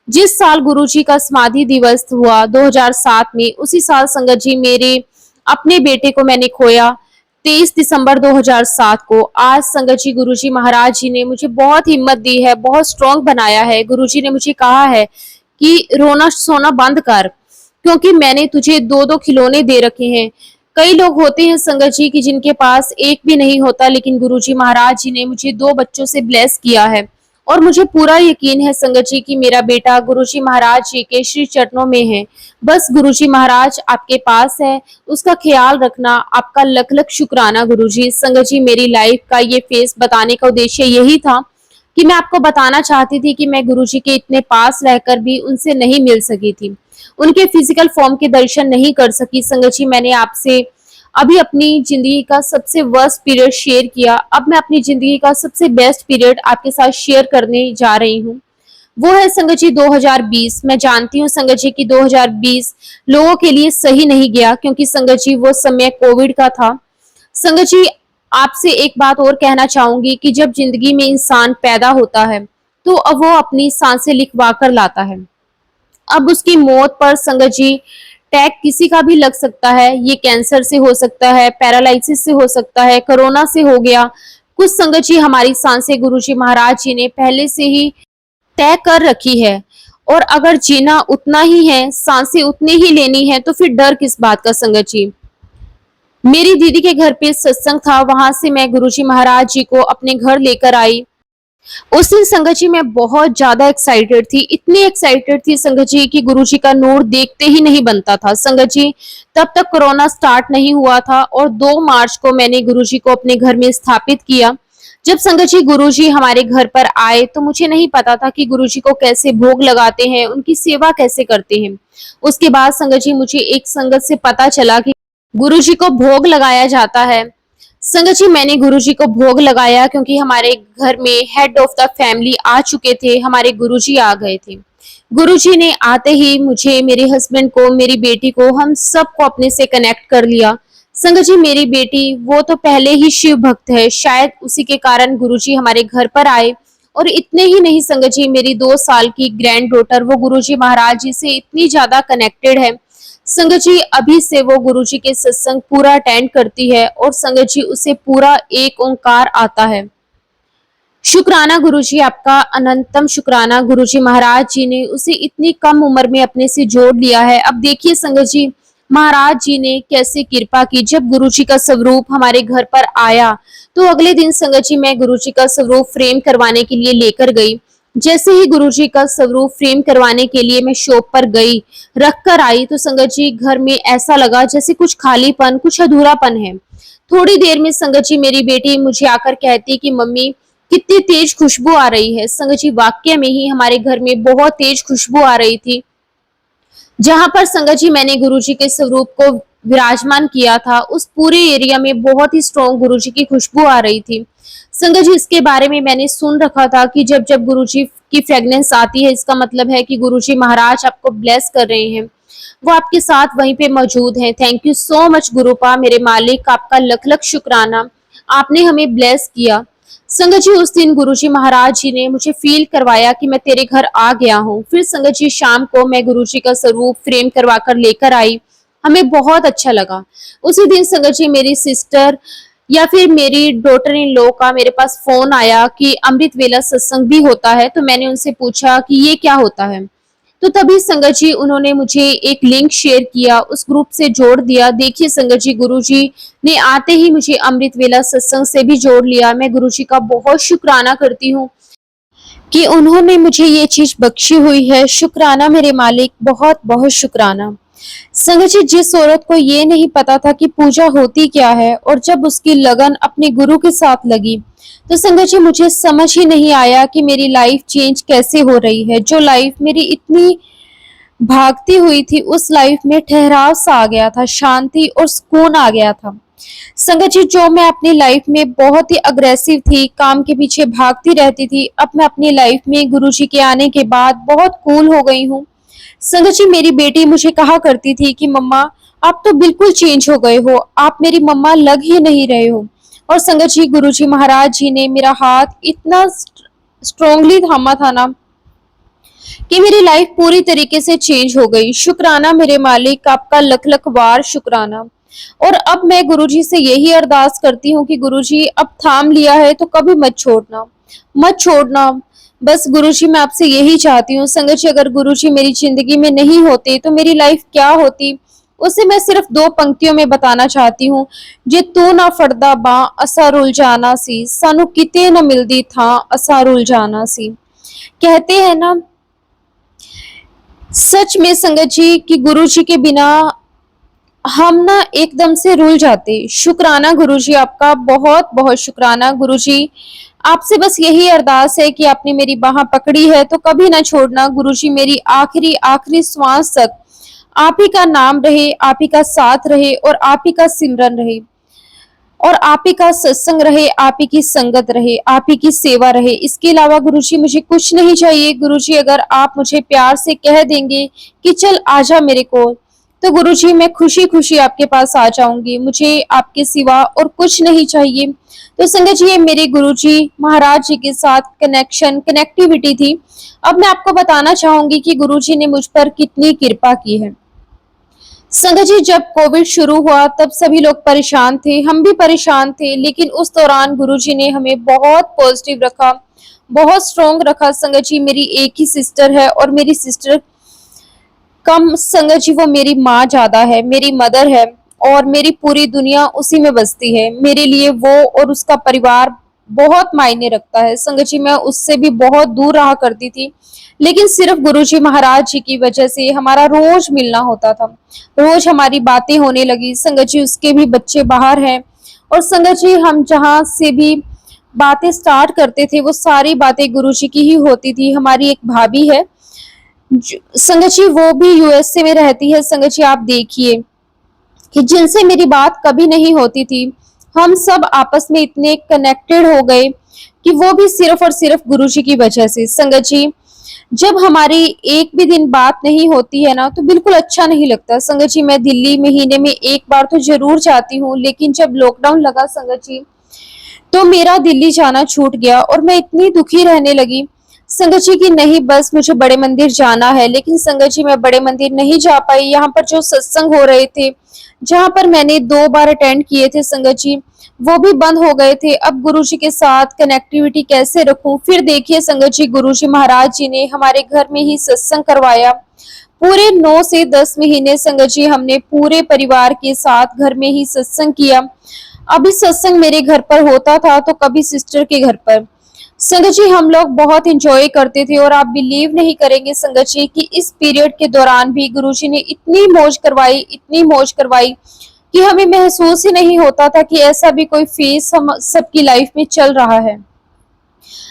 जिस साल गुरुजी का समाधि दिवस हुआ 2007 में, उसी साल संगत जी मेरे अपने बेटे को मैंने खोया 23 दिसंबर 2007 को। आज संगत जी गुरुजी महाराज जी ने मुझे बहुत हिम्मत दी है, बहुत स्ट्रॉन्ग बनाया है। गुरुजी ने मुझे कहा है कि रोना सोना बंद कर, क्योंकि मैंने तुझे 2-2 खिलौने दे रखे हैं। कई लोग होते हैं संगत जी की जिनके पास एक भी नहीं होता, लेकिन गुरुजी महाराज जी ने मुझे 2 बच्चों से ब्लेस किया है। और मुझे पूरा यकीन है संगत जी कि मेरा बेटा गुरुजी महाराज जी के श्री चरणों में है। बस गुरुजी महाराज आपके पास है, उसका ख्याल रखना। आपका लख लख शुक्राना गुरुजी। संगत जी मेरी लाइफ का ये फेस बताने का उद्देश्य यही था कि मैं आपको बताना चाहती थी कि मैं गुरुजी के इतने पास रहकर भी उनसे नहीं मिल सकी थी, उनके फिजिकल फॉर्म के दर्शन नहीं कर सकी। संगत जी मैंने आपसे अभी अपनी जिंदगी का सबसे वर्स्ट पीरियड शेयर किया, अब मैं अपनी जिंदगी का सबसे बेस्ट पीरियड आपके साथ शेयर करने जा रही हूँ। वो है संगत जी 2020। मैं जानती हूँ संगत जी की 2020 लोगों के लिए सही नहीं गया, क्योंकि संगत जी वो समय कोविड का था। संगत जी आपसे एक बात और कहना चाहूंगी कि जब जिंदगी में इंसान पैदा होता है तो अब वो अपनी सांसें लिखवा कर लाता है। अब उसकी मौत पर संगत जी टैग किसी का भी लग सकता है। ये कैंसर से हो सकता है, पैरालिसिस से हो सकता है, कोरोना से हो गया। कुछ संगत जी हमारी सांसें गुरुजी महाराज जी ने पहले से ही तय कर रखी है, और अगर जीना उतना ही है, सांसें उतनी ही लेनी है, तो फिर डर किस बात का संगत जी। मेरी दीदी के घर पे सत्संग था, वहां से मैं गुरुजी महाराज जी को अपने घर लेकर आई। उस दिन संगत जी मैं बहुत ज्यादा एक्साइटेड थी, इतनी एक्साइटेड थी संगत जी कि गुरुजी का नूर देखते ही नहीं बनता था। संगत जी तब तक कोरोना स्टार्ट नहीं हुआ था और 2 मार्च को मैंने गुरुजी को अपने घर में स्थापित किया। जब संगत जी गुरुजी हमारे घर पर आए तो मुझे नहीं पता था कि गुरुजी को कैसे भोग लगाते हैं, उनकी सेवा कैसे करते हैं। उसके बाद संगत जी मुझे एक संगत से पता चला कि गुरुजी को भोग लगाया जाता है। संगत जी मैंने गुरुजी को भोग लगाया, क्योंकि हमारे घर में हेड ऑफ द फैमिली आ चुके थे, हमारे गुरुजी आ गए थे। गुरुजी ने आते ही मुझे, मेरे हस्बैंड को, मेरी बेटी को, हम सबको अपने से कनेक्ट कर लिया। संगत जी मेरी बेटी वो तो पहले ही शिव भक्त है, शायद उसी के कारण गुरुजी हमारे घर पर आए। और इतने ही नहीं संगत जी, मेरी 2 साल की ग्रैंड डॉटर वो गुरुजी महाराज जी से इतनी ज्यादा कनेक्टेड है। संगत जी अभी से वो गुरुजी के सत्संग पूरा अटेंड करती है और संगत जी उसे पूरा एक ओंकार आता है। शुक्राना गुरुजी, आपका अनंतम शुक्राना। गुरुजी महाराज जी ने उसे इतनी कम उम्र में अपने से जोड़ लिया है। अब देखिए संगत जी महाराज जी ने कैसे कृपा की। जब गुरुजी का स्वरूप हमारे घर पर आया तो अगले दिन संगत जी मैं गुरुजी का स्वरूप फ्रेम करवाने के लिए लेकर गई। जैसे ही गुरुजी का स्वरूप फ्रेम करवाने के लिए मैं शॉप पर गई, रख कर आई, तो संगत जी घर में ऐसा लगा जैसे कुछ खालीपन, कुछ अधूरापन है। थोड़ी देर में संगत जी मेरी बेटी मुझे आकर कहती कि मम्मी कितनी तेज खुशबू आ रही है। संगत जी वाकई में ही हमारे घर में बहुत तेज खुशबू आ रही थी। जहां पर संगत जी मैंने गुरुजी के स्वरूप को विराजमान किया था, उस पूरे एरिया में बहुत ही स्ट्रॉन्ग गुरुजी की खुशबू आ रही थी। संगत जी इसके बारे में मैंने सुन रखा था कि जब जब गुरुजी की फ्रेग्रेंस आती है, इसका मतलब है कि गुरुजी महाराज आपको ब्लेस कर रहे हैं। वो आपके साथ वहीं पे मौजूद हैं। थैंक यू सो मच गुरुपा, मेरे मालिक, आपका लख लख शुक्राना, आपने हमें ब्लेस किया। संगत जी, उस दिन गुरुजी महाराज जी ने मुझे फील करवाया कि मैं तेरे घर आ गया हूँ। फिर संगत जी शाम को मैं गुरुजी का स्वरूप फ्रेम करवा कर लेकर आई, हमें बहुत अच्छा लगा। उसी दिन संगत जी मेरी सिस्टर या फिर मेरी डॉटर इन लॉ का मेरे पास फोन आया कि अमृत वेला सत्संग भी होता है। तो मैंने उनसे पूछा कि ये क्या होता है। तो तभी संगत जी उन्होंने मुझे एक लिंक शेयर किया, उस ग्रुप से जोड़ दिया। देखिए संगत जी, गुरुजी ने आते ही मुझे अमृत वेला सत्संग से भी जोड़ लिया। मैं गुरुजी का बहुत शुक्राना करती हूँ कि उन्होंने मुझे ये चीज बख्शी हुई है। शुक्राना मेरे मालिक, बहुत बहुत शुक्राना। संगत जी, जिस औरत को ये नहीं पता था कि पूजा होती क्या है और जब उसकी लगन अपने गुरु के साथ लगी, तो संगत जी मुझे समझ ही नहीं आया कि मेरी लाइफ चेंज कैसे हो रही है। जो लाइफ मेरी इतनी भागती हुई थी, उस लाइफ में ठहराव सा आ गया था, शांति और सुकून आ गया था। संगत जी, जो मैं अपनी लाइफ में बहुत ही अग्रेसिव थी, काम के पीछे भागती रहती थी, अब मैं अपनी लाइफ में गुरुजी के आने के बाद बहुत कूल हो गई हूँ। संगत जी, मेरी बेटी मुझे कहा करती थी कि मम्मा आप तो बिल्कुल चेंज हो गए हो, आप मेरी मम्मा लग ही नहीं रहे हो। और संगत जी, गुरुजी महाराज जी ने मेरा हाथ इतना स्ट्रोंगली थामा था ना कि मेरी लाइफ पूरी तरीके से चेंज हो गई। शुक्राना मेरे मालिक, आपका लख लख बार शुक्राना। और अब मैं गुरुजी से यही अरदास करती हूँ कि गुरुजी अब थाम लिया है तो कभी मत छोड़ना, मत छोड़ना। बस गुरुजी, मैं आपसे यही चाहती हूँ। संगत जी, अगर गुरुजी मेरी जिंदगी में नहीं होते तो मेरी लाइफ क्या होती, उसे मैं सिर्फ दो पंक्तियों में बताना चाहती हूँ। जे तू ना फड़दा बां असा रुल जाना सी, सानू किते न मिलदी था असा रुल जाना सी। कहते हैं ना, सच में संगत जी कि गुरुजी के बिना हम ना एकदम से रुल जाते। शुक्राना गुरुजी, आपका बहुत बहुत शुक्राना। गुरुजी, आपसे बस यही अरदास है कि आपने मेरी बाह पकड़ी है तो कभी ना छोड़ना। गुरुजी, मेरी आखिरी आखिरी श्वास तक आप ही का नाम रहे, आप ही का साथ रहे और आप ही का सिमरन रहे और आप ही का सत्संग रहे, आप ही की संगत रहे, आप ही की सेवा रहे। इसके अलावा गुरुजी मुझे कुछ नहीं चाहिए। गुरुजी, अगर आप मुझे प्यार से कह देंगे कि चल आजा मेरे को, तो गुरुजी मैं खुशी खुशी आपके पास आ जाऊंगी। मुझे आपके सिवा और कुछ नहीं चाहिए। तो संगत जी, ये मेरे गुरुजी महाराज जी के साथ कनेक्टिविटी थी। अब मैं आपको बताना चाहूंगी कि गुरुजी ने मुझ पर कितनी कृपा की है। संगत जी, जब कोविड शुरू हुआ तब सभी लोग परेशान थे, हम भी परेशान थे, लेकिन उस दौरान गुरुजी ने हमें बहुत पॉजिटिव रखा, बहुत स्ट्रॉन्ग रखा। संगत जी, मेरी एक ही सिस्टर है और मेरी सिस्टर कम, संगत जी वो मेरी माँ ज्यादा है, मेरी मदर है और मेरी पूरी दुनिया उसी में बसती है। मेरे लिए वो और उसका परिवार बहुत मायने रखता है। संगत जी, मैं उससे भी बहुत दूर रहा करती थी, लेकिन सिर्फ गुरुजी महाराज जी की वजह से हमारा रोज मिलना होता था, रोज हमारी बातें होने लगी। संगत जी, उसके भी बच्चे बाहर हैं और संगत जी हम जहाँ से भी बातें स्टार्ट करते थे वो सारी बातें गुरुजी की ही होती थी। हमारी एक भाभी है संगत जी, वो भी यूएसए में रहती है। संगत जी, आप देखिए कि जिनसे मेरी बात कभी नहीं होती थी, हम सब आपस में इतने कनेक्टेड हो गए कि वो भी सिर्फ और सिर्फ गुरुजी की वजह से। संगत जी, जब हमारी एक भी दिन बात नहीं होती है ना तो बिल्कुल अच्छा नहीं लगता। संगत जी, मैं दिल्ली महीने में एक बार तो जरूर जाती हूँ, लेकिन जब लॉकडाउन लगा संगत जी, तो मेरा दिल्ली जाना छूट गया और मैं इतनी दुखी रहने लगी संगत जी की नहीं, बस मुझे बड़े मंदिर जाना है। लेकिन संगत जी, मैं बड़े मंदिर नहीं जा पाई। यहाँ पर जो सत्संग हो रहे थे, जहाँ पर मैंने 2 बार अटेंड किए थे संगत जी, वो भी बंद हो गए थे। अब गुरुजी के साथ कनेक्टिविटी कैसे रखूं। फिर देखिए संगत जी, गुरुजी महाराज जी ने हमारे घर में ही सत्संग करवाया। पूरे 9 से 10 महीने संगत जी हमने पूरे परिवार के साथ घर में ही सत्संग किया। अभी सत्संग मेरे घर पर होता था तो कभी सिस्टर के घर पर। संगत जी, हम लोग बहुत इंजॉय करते थे और आप बिलीव नहीं करेंगे संगत जी कि इस पीरियड के दौरान भी गुरुजी ने इतनी मौज करवाई, इतनी मौज करवाई कि हमें महसूस ही नहीं होता था कि ऐसा भी कोई फेस हम सबकी लाइफ में चल रहा है।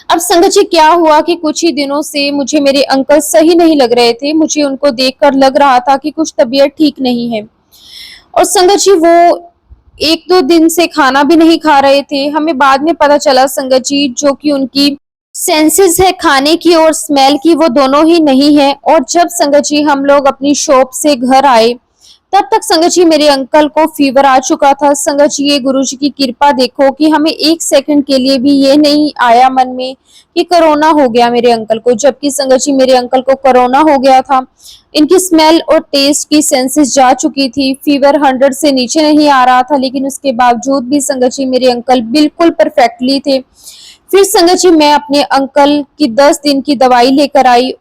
अब संगत जी, क्या हुआ कि कुछ ही दिनों से मुझे मेरे अंकल सही नहीं लग रहे थे। मुझे उनको देखकर लग रहा था कि कुछ तबीयत ठीक नहीं है और संगत जी वो 1-2 दिन से खाना भी नहीं खा रहे थे। हमें बाद में पता चला संगत जी, जो कि उनकी सेंसेस है खाने की और स्मेल की, वो दोनों ही नहीं है। और जब संगत जी हम लोग अपनी शॉप से घर आए, तब तक संगत जी मेरे अंकल को फीवर आ चुका था। संगत जी ये गुरु जी की कृपा देखो कि हमें एक सेकंड के लिए भी ये नहीं आया मन में कि कोरोना हो गया मेरे अंकल को, जबकि संगत जी मेरे अंकल को कोरोना हो गया था। इनकी स्मेल और टेस्ट की सेंसेस जा चुकी थी, फीवर 100 से नीचे नहीं आ रहा था, लेकिन उसके बावजूद भी संगत जी मेरे अंकल बिल्कुल परफेक्टली थे। फिर संगत जी मैं अपने अंकल की 10 दिन की दवाई लेकर आई।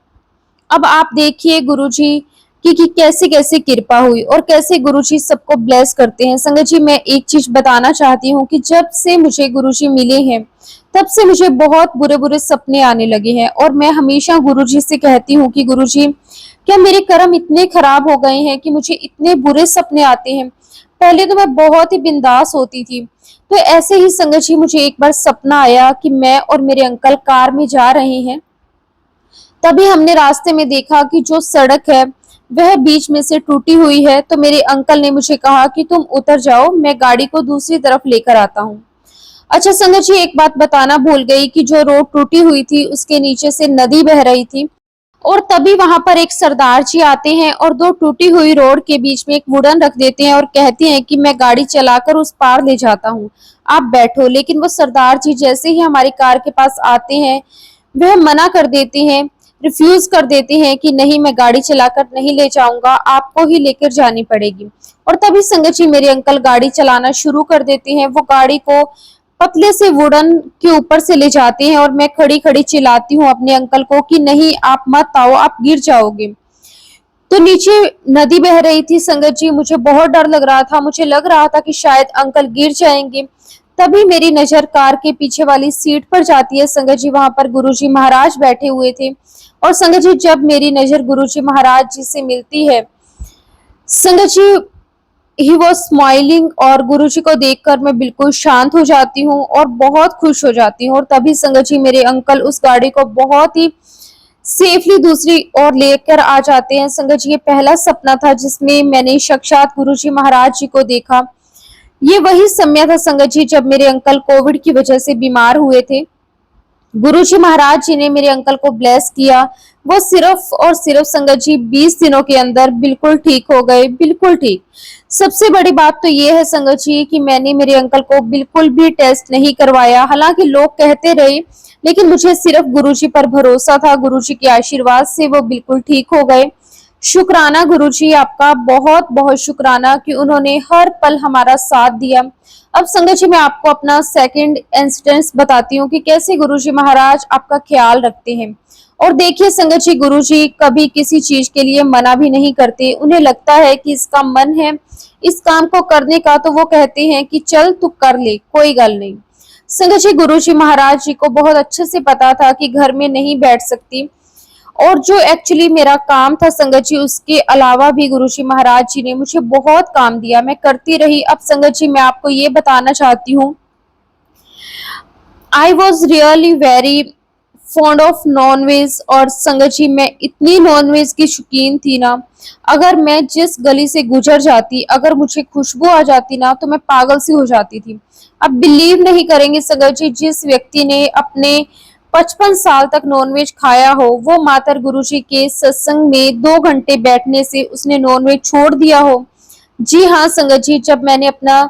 अब आप देखिए गुरुजी की कैसे कैसे कृपा हुई और कैसे गुरुजी सबको ब्लेस करते हैं। संगत जी मैं एक चीज बताना चाहती हूँ कि जब से मुझे गुरुजी मिले हैं, तब से मुझे बहुत बुरे बुरे सपने आने लगे हैं। और मैं हमेशा गुरुजी से कहती हूँ कि गुरुजी क्या मेरे कर्म इतने खराब हो गए हैं कि मुझे इतने बुरे सपने आते हैं। पहले तो मैं बहुत ही बिंदास होती थी। तो ऐसे ही संगत जी मुझे एक बार सपना आया कि मैं और मेरे अंकल कार में जा रहे हैं। तभी हमने रास्ते में देखा कि जो सड़क है वह बीच में से टूटी हुई है। तो मेरे अंकल ने मुझे कहा कि तुम उतर जाओ, मैं गाड़ी को दूसरी तरफ लेकर आता हूँ। अच्छा संगत जी एक बात बताना भूल गई कि जो रोड टूटी हुई थी उसके नीचे से नदी बह रही थी। और तभी वहां पर एक सरदार जी आते हैं और दो टूटी हुई रोड के बीच में एक वुडन रख देते हैं और कहते हैं कि मैं गाड़ी चलाकर उस पार ले जाता हूँ, आप बैठो। लेकिन वो सरदार जी जैसे ही हमारी कार के पास आते हैं, वह मना कर देते हैं, रिफ्यूज कर देते हैं कि नहीं मैं गाड़ी चलाकर नहीं ले जाऊंगा, आपको ही लेकर जानी पड़ेगी। और तभी संगत जी मेरे अंकल गाड़ी चलाना शुरू कर देते हैं। वो गाड़ी को पतले से वुडन के ऊपर से ले जाते हैं और मैं खड़ी खड़ी चिल्लाती हूँ अपने अंकल को कि नहीं आप मत आओ, आप गिर जाओगे। तो नीचे नदी बह रही थी संगत जी, मुझे बहुत डर लग रहा था, मुझे लग रहा था कि शायद अंकल गिर जाएंगे। तभी मेरी नजर कार के पीछे वाली सीट पर जाती है संगत जी, वहां पर गुरुजी महाराज बैठे हुए थे। और संगत जी जब मेरी नजर गुरुजी महाराज जी से मिलती है, संगत जी ही वॉज स्माइलिंग, और गुरुजी को देखकर मैं बिल्कुल शांत हो जाती हूँ और बहुत खुश हो जाती हूँ। और तभी संगत जी मेरे अंकल उस गाड़ी को बहुत ही सेफली दूसरी ओर लेकर आ जाते हैं। संगत जी ये पहला सपना था जिसमें मैंने साक्षात गुरुजी महाराज जी को देखा। ये वही समय था संगत जी जब मेरे अंकल कोविड की वजह से बीमार हुए थे। गुरुजी महाराज जी ने मेरे अंकल को ब्लेस किया। वो सिर्फ और सिर्फ संगत जी 20 दिनों के अंदर बिल्कुल ठीक हो गए, बिल्कुल ठीक। सबसे बड़ी बात तो ये है संगत जी कि मैंने मेरे अंकल को बिल्कुल भी टेस्ट नहीं करवाया, हालांकि लोग कहते रहे, लेकिन मुझे सिर्फ गुरुजी पर भरोसा था। गुरुजी के आशीर्वाद से वो बिल्कुल ठीक हो गए। शुक्राना गुरुजी आपका, बहुत बहुत शुक्राना कि उन्होंने हर पल हमारा साथ दिया। अब संगत जी मैं आपको अपना सेकंड इंस्टेंस बताती हूँ कि कैसे गुरुजी महाराज आपका ख्याल रखते हैं। और देखिए संगत जी गुरुजी कभी किसी चीज के लिए मना भी नहीं करते। उन्हें लगता है कि इसका मन है इस काम को करने का, तो वो कहते हैं कि चल तू कर ले, कोई गल नहीं। संगत जी गुरुजी महाराज जी को बहुत अच्छे से पता था कि घर में नहीं बैठ सकती, और जो एक्चुअली मेरा काम था संगत जी उसके अलावा भी गुरुजी महाराज जी ने मुझे बहुत काम दिया, मैं करती रही। अब संगत जी मैं आपको ये बताना चाहती हूँ, I was really very fond of non veg. और संगत जी मैं इतनी नॉन वेज की शौकीन थी ना, अगर मैं जिस गली से गुजर जाती, अगर मुझे खुशबू आ जाती ना, तो मैं पागल सी हो जाती थी। अब बिलीव नहीं करेंगे संगत जी, जिस व्यक्ति ने अपने 55 साल तक नॉनवेज खाया हो, वो मातर गुरुजी के सत्संग में 2 घंटे बैठने से उसने नॉनवेज छोड़ दिया हो। जी हाँ संगत जी, जब मैंने अपना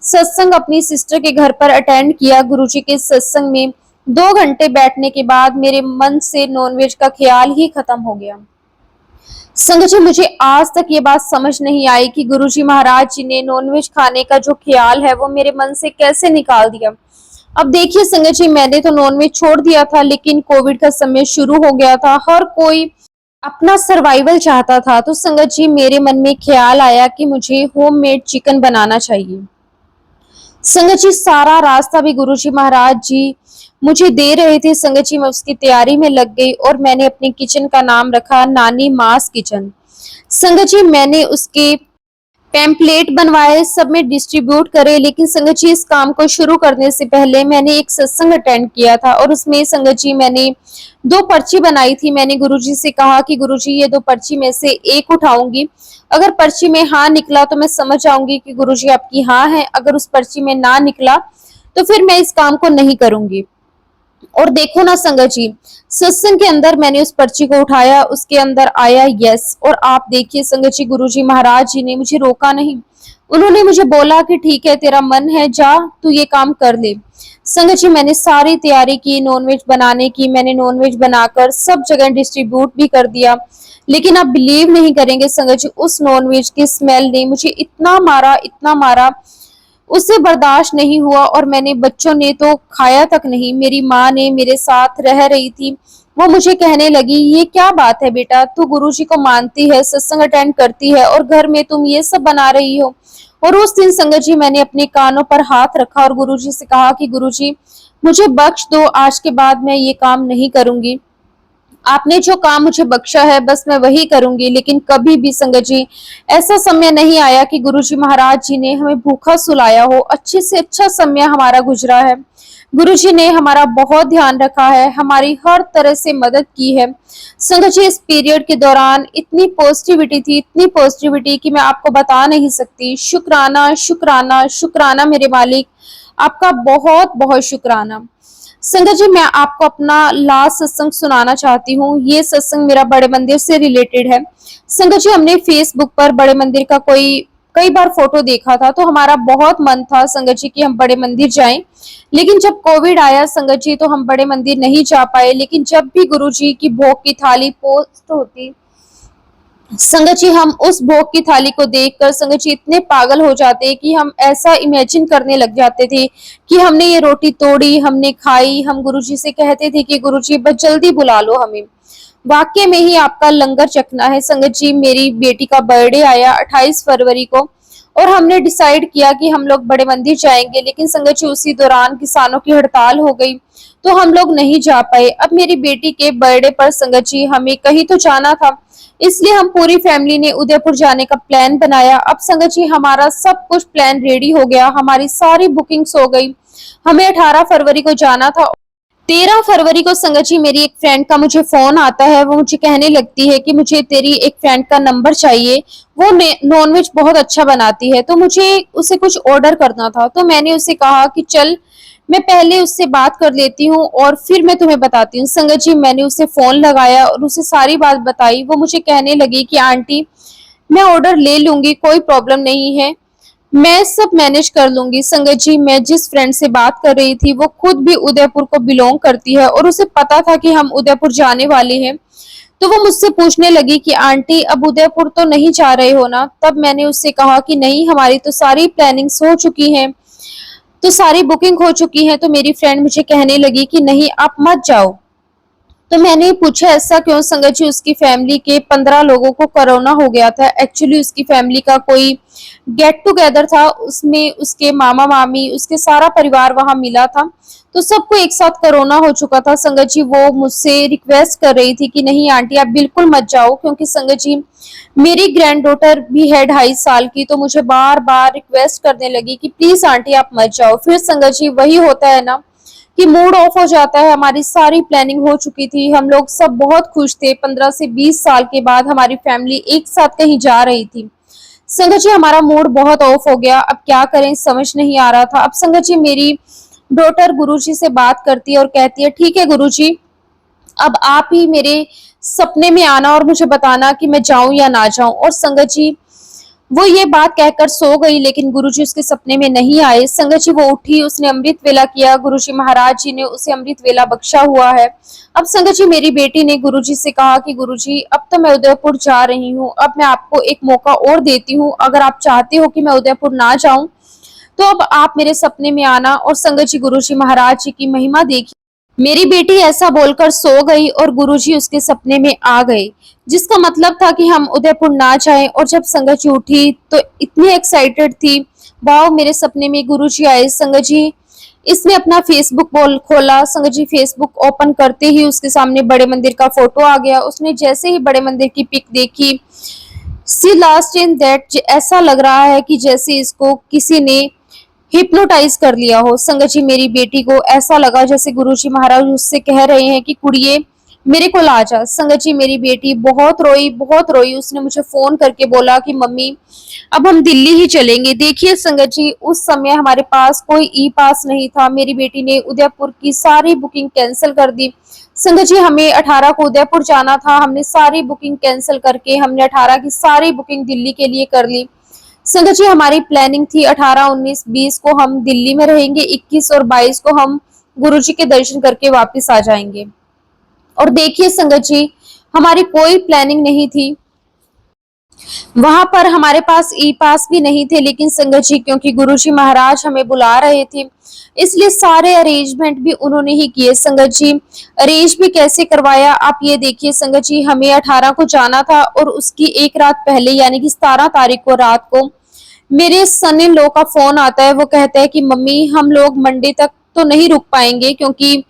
सत्संग अपनी सिस्टर के घर पर अटेंड किया, गुरुजी के सत्संग में 2 घंटे बैठने के बाद मेरे मन से नॉनवेज का ख्याल ही खत्म हो गया। संगत जी मुझे आज तक ये बात समझ नहीं आई कि गुरुजी महाराज जी ने नॉनवेज खाने का जो ख्याल है वो मेरे मन से कैसे निकाल दिया। अब देखिए संगत जी मैंने तो नॉनवेज छोड़ दिया था, लेकिन कोविड का समय शुरू हो गया था, हर कोई अपना सर्वाइवल चाहता था। तो संगत जी मेरे मन में ख्याल आया कि मुझे होममेड चिकन बनाना चाहिए। संगत जी सारा रास्ता भी गुरुजी महाराज जी मुझे दे रहे थे। संगत जी मैं उसकी तैयारी में लग गई और मैंने अपने किचन का नाम रखा नानी मास किचन। संगत जी मैंने उसके पैम्पलेट बनवाए, सब में डिस्ट्रीब्यूट करे। लेकिन संगत जी इस काम को शुरू करने से पहले मैंने एक सत्संग अटेंड किया था और उसमें संगत जी मैंने 2 पर्ची बनाई थी। मैंने गुरुजी से कहा कि गुरुजी ये 2 पर्ची में से एक उठाऊंगी, अगर पर्ची में हाँ निकला तो मैं समझ जाऊंगी कि गुरुजी आपकी हाँ है, अगर उस पर्ची में ना निकला तो फिर मैं इस काम को नहीं करूंगी। और देखो ना संगत जी, सत्संग के अंदर मैंने उस पर्ची को उठाया, उसके अंदर आया यस। और आप देखिए संगत जी, गुरु जी महाराज जी ने मुझे रोका नहीं। उन्होंने मुझे बोला कि ठीक है, तेरा मन है, जा तू ये काम कर ले। संगत जी, मैंने सारी तैयारी की नॉनवेज बनाने की, मैंने नॉनवेज बनाकर सब जगह डिस्ट्रीब्यूट भी कर दिया। लेकिन आप बिलीव नहीं करेंगे संगत जी, उस नॉनवेज की स्मेल ने मुझे इतना मारा, इतना मारा, उससे बर्दाश्त नहीं हुआ। और मैंने, बच्चों ने तो खाया तक नहीं। मेरी माँ ने मेरे साथ रह रही थी, वो मुझे कहने लगी, ये क्या बात है बेटा, तू गुरुजी को मानती है, सत्संग अटेंड करती है और घर में तुम ये सब बना रही हो। और उस दिन संगत जी, मैंने अपने कानों पर हाथ रखा और गुरुजी से कहा कि गुरुजी मुझे बख्श दो, आज के बाद मैं ये काम नहीं करूंगी। आपने जो काम मुझे बख्शा है बस मैं वही करूंगी। लेकिन कभी भी संगत जी ऐसा समय नहीं आया कि गुरुजी महाराज जी ने हमें भूखा सुलाया हो। अच्छे से अच्छा समय हमारा गुजरा है। गुरुजी ने हमारा बहुत ध्यान रखा है, हमारी हर तरह से मदद की है। संगत जी, इस पीरियड के दौरान इतनी पॉजिटिविटी थी, इतनी पॉजिटिविटी कि मैं आपको बता नहीं सकती। शुक्राना शुक्राना शुक्राना मेरे मालिक, आपका बहुत बहुत शुक्राना। संगत जी, मैं आपको अपना लास्ट सत्संग सुनाना चाहती हूँ। ये सत्संग मेरा बड़े मंदिर से रिलेटेड है। संगत जी, हमने फेसबुक पर बड़े मंदिर का कई बार फोटो देखा था, तो हमारा बहुत मन था संगत जी कि हम बड़े मंदिर जाएं। लेकिन जब कोविड आया संगत जी, तो हम बड़े मंदिर नहीं जा पाए। लेकिन जब भी गुरु जी की भोग की थाली पोस्ट होती संगत जी, हम उस भोग की थाली को देखकर संगत जी इतने पागल हो जाते कि हम ऐसा इमेजिन करने लग जाते थे कि हमने ये रोटी तोड़ी, हमने खाई। हम गुरुजी से कहते थे कि गुरुजी बस जल्दी बुला लो हमें, वाकई में ही आपका लंगर चखना है। संगत जी, मेरी बेटी का बर्थडे आया 28 फरवरी को और हमने डिसाइड किया कि हम लोग बड़े मंदिर जाएंगे। लेकिन संगत जी, उसी दौरान किसानों की हड़ताल हो गई, तो हम लोग नहीं जा पाए। अब मेरी बेटी के बर्थडे पर संगत जी हमें कहीं तो जाना था, इसलिए हम पूरी फैमिली ने उदयपुर जाने का प्लान बनाया। अब संगत जी, हमारा सब कुछ प्लान रेडी हो गया, हमारी सारी बुकिंग्स हो गई। हमें 18 फरवरी को जाना था। 13 फरवरी को संगत जी मेरी एक फ्रेंड का मुझे फोन आता है। वो मुझे कहने लगती है कि मुझे तेरी एक फ्रेंड का नंबर चाहिए, वो नॉनवेज बहुत अच्छा बनाती है, तो मुझे उसे कुछ ऑर्डर करना था। तो मैंने उसे कहा कि चल, मैं पहले उससे बात कर लेती हूँ और फिर मैं तुम्हें बताती हूँ। संगत जी, मैंने उसे फोन लगाया और उसे सारी बात बताई। वो मुझे कहने लगी कि आंटी, मैं ऑर्डर ले लूंगी, कोई प्रॉब्लम नहीं है, मैं सब मैनेज कर लूंगी। संगत जी, मैं जिस फ्रेंड से बात कर रही थी वो खुद भी उदयपुर को बिलोंग करती है और उसे पता था कि हम उदयपुर जाने वाले हैं। तो वो मुझसे पूछने लगी कि आंटी, अब उदयपुर तो नहीं जा रहे हो ना? तब मैंने उससे कहा कि नहीं, हमारी तो सारी प्लानिंग्स हो चुकी हैं, तो सारी बुकिंग हो चुकी है। तो मेरी फ्रेंड मुझे कहने लगी कि नहीं, आप मत जाओ। तो मैंने पूछा ऐसा क्यों? संगत जी, उसकी फैमिली के 15 लोगों को कोरोना हो गया था। एक्चुअली उसकी फैमिली का कोई गेट टुगेदर था, उसमें उसके मामा मामी, उसके सारा परिवार वहां मिला था, तो सबको एक साथ कोरोना हो चुका था। संगत जी, वो मुझसे रिक्वेस्ट कर रही थी कि नहीं आंटी, आप बिल्कुल मत जाओ, क्योंकि संगत जी मेरी ग्रैंड डॉटर भी है 2.5 साल की, तो मुझे बार बार रिक्वेस्ट करने लगी कि प्लीज आंटी आप मत जाओ। फिर संगत जी, वही होता है ना कि मूड ऑफ हो जाता है। हमारी सारी प्लानिंग हो चुकी थी, हम लोग सब बहुत खुश थे। 15 से 20 साल के बाद हमारी फैमिली एक साथ कहीं जा रही थी। संगत जी, हमारा मूड बहुत ऑफ हो गया, अब क्या करें समझ नहीं आ रहा था। अब संगत जी, मेरी डॉटर गुरुजी से बात करती है और कहती है, ठीक है गुरुजी, अब आप ही मेरे सपने में आना और मुझे बताना कि मैं जाऊं या ना जाऊं। और संगत जी, वो ये बात कहकर सो गई, लेकिन गुरुजी उसके सपने में नहीं आए। संगत जी, वो उठी, उसने अमृत वेला किया, गुरुजी महाराज जी ने उसे अमृत वेला बख्शा हुआ है। अब संगत जी, मेरी बेटी ने गुरुजी से कहा कि गुरुजी, अब तो मैं उदयपुर जा रही हूँ, अब मैं आपको एक मौका और देती हूँ, अगर आप चाहते हो कि मैं उदयपुर ना जाऊं तो अब आप मेरे सपने में आना। और संगत जी, गुरुजी महाराज जी की महिमा देखी। मेरी बेटी ऐसा बोलकर सो गई और गुरुजी उसके सपने में आ गए, जिसका मतलब था कि हम उदयपुर ना जाएं। और जब संगत जी उठी तो इतनी एक्साइटेड थी, वाह मेरे सपने में गुरुजी आए। संगत जी, इसने अपना फेसबुक खोला। संगत जी, फेसबुक ओपन करते ही उसके सामने बड़े मंदिर का फोटो आ गया। उसने जैसे ही बड़े मंदिर की पिक देखी, सी लास्ट इन दैट, ऐसा लग रहा है कि जैसे इसको किसी ने हिप्नोटाइज कर लिया हो। संगत जी, मेरी बेटी को ऐसा लगा जैसे गुरुजी महाराज उससे कह रहे हैं कि कुड़िए, मेरे को ला जा। संगत जी मेरी बेटी बहुत रोई, बहुत रोई। उसने मुझे फोन करके बोला कि मम्मी अब हम दिल्ली ही चलेंगे। देखिए संगत जी, उस समय हमारे पास कोई ई पास नहीं था। मेरी बेटी ने उदयपुर की सारी बुकिंग कैंसिल कर दी। संगत जी हमें 18 को उदयपुर जाना था, हमने सारी बुकिंग कैंसिल करके हमने 18 की सारी बुकिंग दिल्ली के लिए कर ली। संगत जी हमारी प्लानिंग थी 18, 19, 20 को हम दिल्ली में रहेंगे, 21 और 22 को हम गुरु जी के दर्शन करके वापस आ जाएंगे। और देखिए संगत जी, हमारी कोई प्लानिंग नहीं थी। वहां पर हमारे पास ई पास भी नहीं थे, लेकिन संगत जी क्योंकि गुरुजी महाराज हमें बुला रहे थे, इसलिए सारे अरेंजमेंट भी उन्होंने ही किए। संगत जी अरेंज भी कैसे करवाया आप ये देखिए। संगत जी हमें 18 को जाना था और उसकी एक रात पहले यानी कि 17 तारीख को रात को मेरे सन इन लॉ का फोन आता है। वो कहता है कि मम्मी हम लोग मंडे तक तो नहीं रुक पाएंगे क्योंकि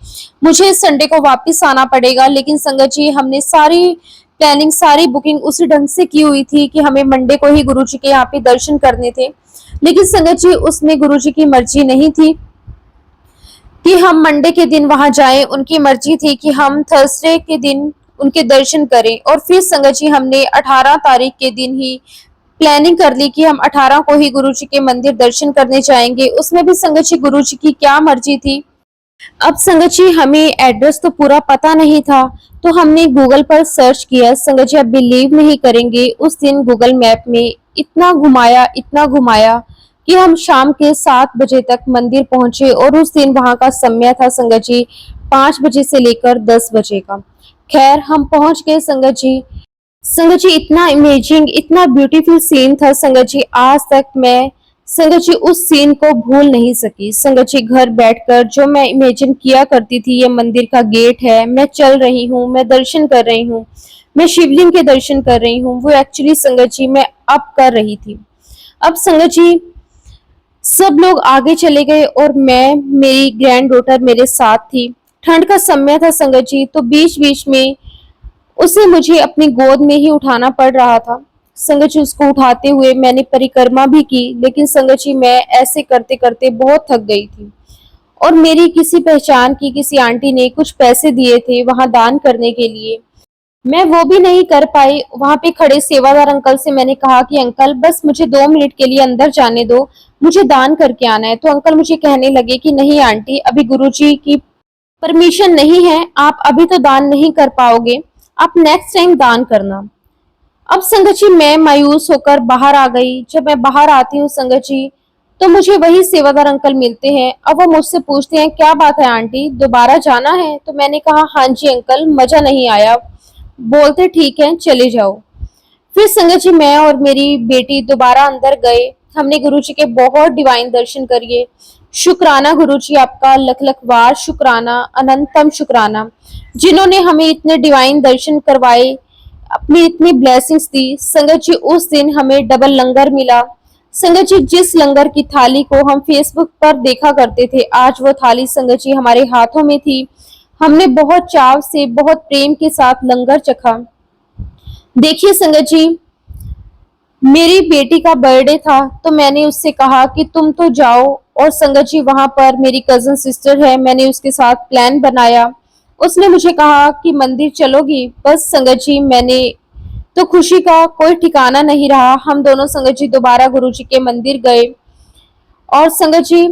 मुझे संडे को वापस आना पड़ेगा। लेकिन संगत जी हमने सारी प्लानिंग, सारी बुकिंग उसी ढंग से की हुई थी कि हमें मंडे को ही गुरुजी के यहाँ पे दर्शन करने थे। लेकिन संगत जी उसमें गुरुजी की मर्जी नहीं थी कि हम मंडे के दिन वहां जाएं। उनकी मर्जी थी कि हम थर्सडे के दिन उनके दर्शन करें। और फिर संगत जी हमने 18 तारीख के दिन ही प्लानिंग कर ली कि हम 18 को ही गुरुजी के मंदिर दर्शन करने जाएंगे। उसमें भी संगत जी गुरुजी की क्या मर्जी थी। अब संगत जी हमें एड्रेस तो पूरा पता नहीं था, तो हमने गूगल पर सर्च किया। संगत जी आप बिलीव नहीं करेंगे, उस दिन गूगल मैप में इतना घुमाया, इतना घुमाया कि हम शाम के 7 बजे तक मंदिर पहुंचे। और उस दिन वहां का समय था संगत जी 5 बजे से लेकर 10 बजे का। खैर हम पहुंच गए संगत जी। संगत जी इतना इमेजिंग, इतना ब्यूटीफुल सीन था संगत जी, आज तक मैं संगत जी उस सीन को भूल नहीं सकी। संगत जी घर बैठकर जो मैं इमेजिन किया करती थी, ये मंदिर का गेट है, मैं चल रही हूँ, मैं दर्शन कर रही हूँ, मैं शिवलिंग के दर्शन कर रही हूँ, वो एक्चुअली संगत जी मैं अब कर रही थी। अब संगत जी सब लोग आगे चले गए और मैं, मेरी ग्रैंड डॉटर मेरे साथ थी। ठंड का समय था संगत जी, तो बीच बीच में उसे मुझे अपनी गोद में ही उठाना पड़ रहा था। संगत जी उसको उठाते हुए मैंने परिक्रमा भी की, लेकिन संगत जी मैं ऐसे करते करते बहुत थक गई थी। और मेरी किसी पहचान की किसी आंटी ने कुछ पैसे दिए थे वहां दान करने के लिए, मैं वो भी नहीं कर पाई। वहां पे खड़े सेवादार अंकल से मैंने कहा कि अंकल बस मुझे 2 मिनट के लिए अंदर जाने दो, मुझे दान करके आना है। तो अंकल मुझे कहने लगे कि नहीं आंटी, अभी गुरुजी की परमिशन नहीं है, आप अभी तो दान नहीं कर पाओगे, आप नेक्स्ट टाइम दान करना। अब संगत जी मैं मायूस होकर बाहर आ गई। जब मैं बाहर आती हूँ संगत जी, तो मुझे वही सेवादार अंकल मिलते हैं। अब वो मुझसे पूछते हैं क्या बात है आंटी, दोबारा जाना है? तो मैंने कहा हाँ जी अंकल, मजा नहीं आया। बोलते ठीक है चले जाओ। फिर संगत जी मैं और मेरी बेटी दोबारा अंदर गए। हमने गुरु जी के बहुत डिवाइन दर्शन करिए। शुक्राना गुरु जी आपका, लख लख बार शुक्राना, अनंतम शुक्राना, जिन्होंने हमें इतने डिवाइन दर्शन करवाए, अपनी इतनी ब्लेसिंग्स दी। संगत जी उस दिन हमें डबल लंगर मिला। संगत जी जिस लंगर की थाली को हम फेसबुक पर देखा करते थे, आज वो थाली संगत जी हमारे हाथों में थी। हमने बहुत चाव से, बहुत प्रेम के साथ लंगर चखा। देखिए संगत जी मेरी बेटी का बर्थडे था, तो मैंने उससे कहा कि तुम तो जाओ। और संगत जी वहां पर मेरी कजन सिस्टर है, मैंने उसके साथ प्लान बनाया। उसने मुझे कहा कि मंदिर चलोगी? बस संगत जी मैंने तो खुशी का कोई ठिकाना नहीं रहा। हम दोनों संगत जी दोबारा गुरु जी के मंदिर गए। और संगत जी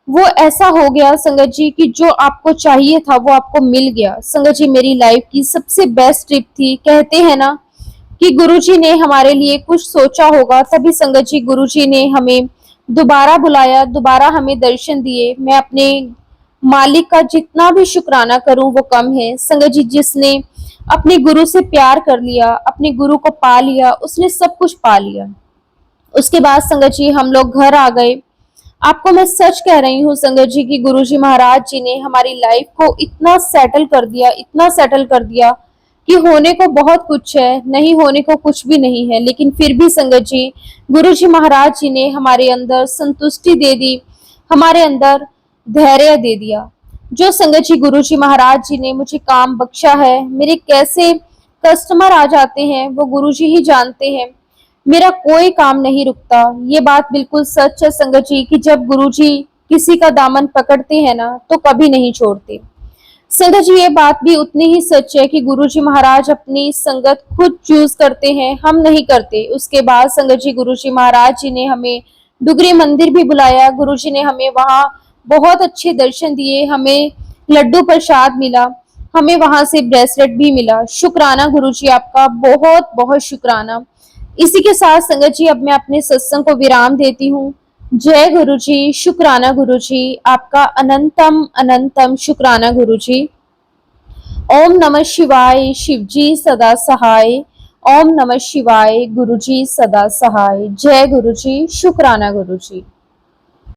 वो ऐसा हो गया संगत जी कि जो आपको चाहिए था वो आपको मिल गया। संगत जी मेरी लाइफ की सबसे बेस्ट ट्रिप थी। कहते हैं ना कि गुरुजी ने हमारे लिए कुछ सोचा होगा, तभी संगत जी गुरुजी ने हमें दोबारा बुलाया, दोबारा हमें दर्शन दिए। मैं अपने मालिक का जितना भी शुक्राना करूं वो कम है। संगत जी जिसने अपने गुरु से प्यार कर लिया, अपने गुरु को पा लिया, उसने सब कुछ पा लिया। उसके बाद संगत जी हम लोग घर आ गए। आपको मैं सच कह रही हूँ संगत जी की गुरुजी महाराज जी ने हमारी लाइफ को इतना सेटल कर दिया, इतना सेटल कर दिया कि होने को बहुत कुछ है, नहीं होने को कुछ भी नहीं है। लेकिन फिर भी संगत जी गुरुजी महाराज जी ने हमारे अंदर संतुष्टि दे दी, हमारे अंदर धैर्य दे दिया। जो संगत जी गुरुजी महाराज जी ने मुझे काम बख्शा है, मेरे कैसे कस्टमर आ जाते हैं वो गुरुजी ही जानते हैं। मेरा कोई काम नहीं रुकता। ये बात बिल्कुल सच है संगत जी कि जब गुरुजी किसी का दामन पकड़ते हैं ना तो कभी नहीं छोड़ते। संगत जी, ये बात भी उतनी ही सच है कि गुरुजी महाराज अपनी संगत खुद चूज करते हैं, हम नहीं करते। उसके बाद संगत जी, गुरुजी महाराज जी ने हमें डुगरी मंदिर भी बुलाया। गुरुजी ने हमें वहाँ बहुत अच्छे दर्शन दिए, हमें लड्डू प्रसाद मिला, हमें वहां से ब्रेसलेट भी मिला। शुक्राना गुरुजी, आपका बहुत बहुत शुक्राना। इसी के साथ संगत जी, अब मैं अपने सत्संग को विराम देती हूँ। जय गुरु जी, शुक्राना गुरु जी, आपका अनंतम अनंतम शुक्राना गुरु जी। ओम नमः शिवाय, शिव जी सदा सहाय। ओम नमः शिवाय, गुरु जी सदा सहाय। जय गुरु जी, शुक्राना गुरु जी।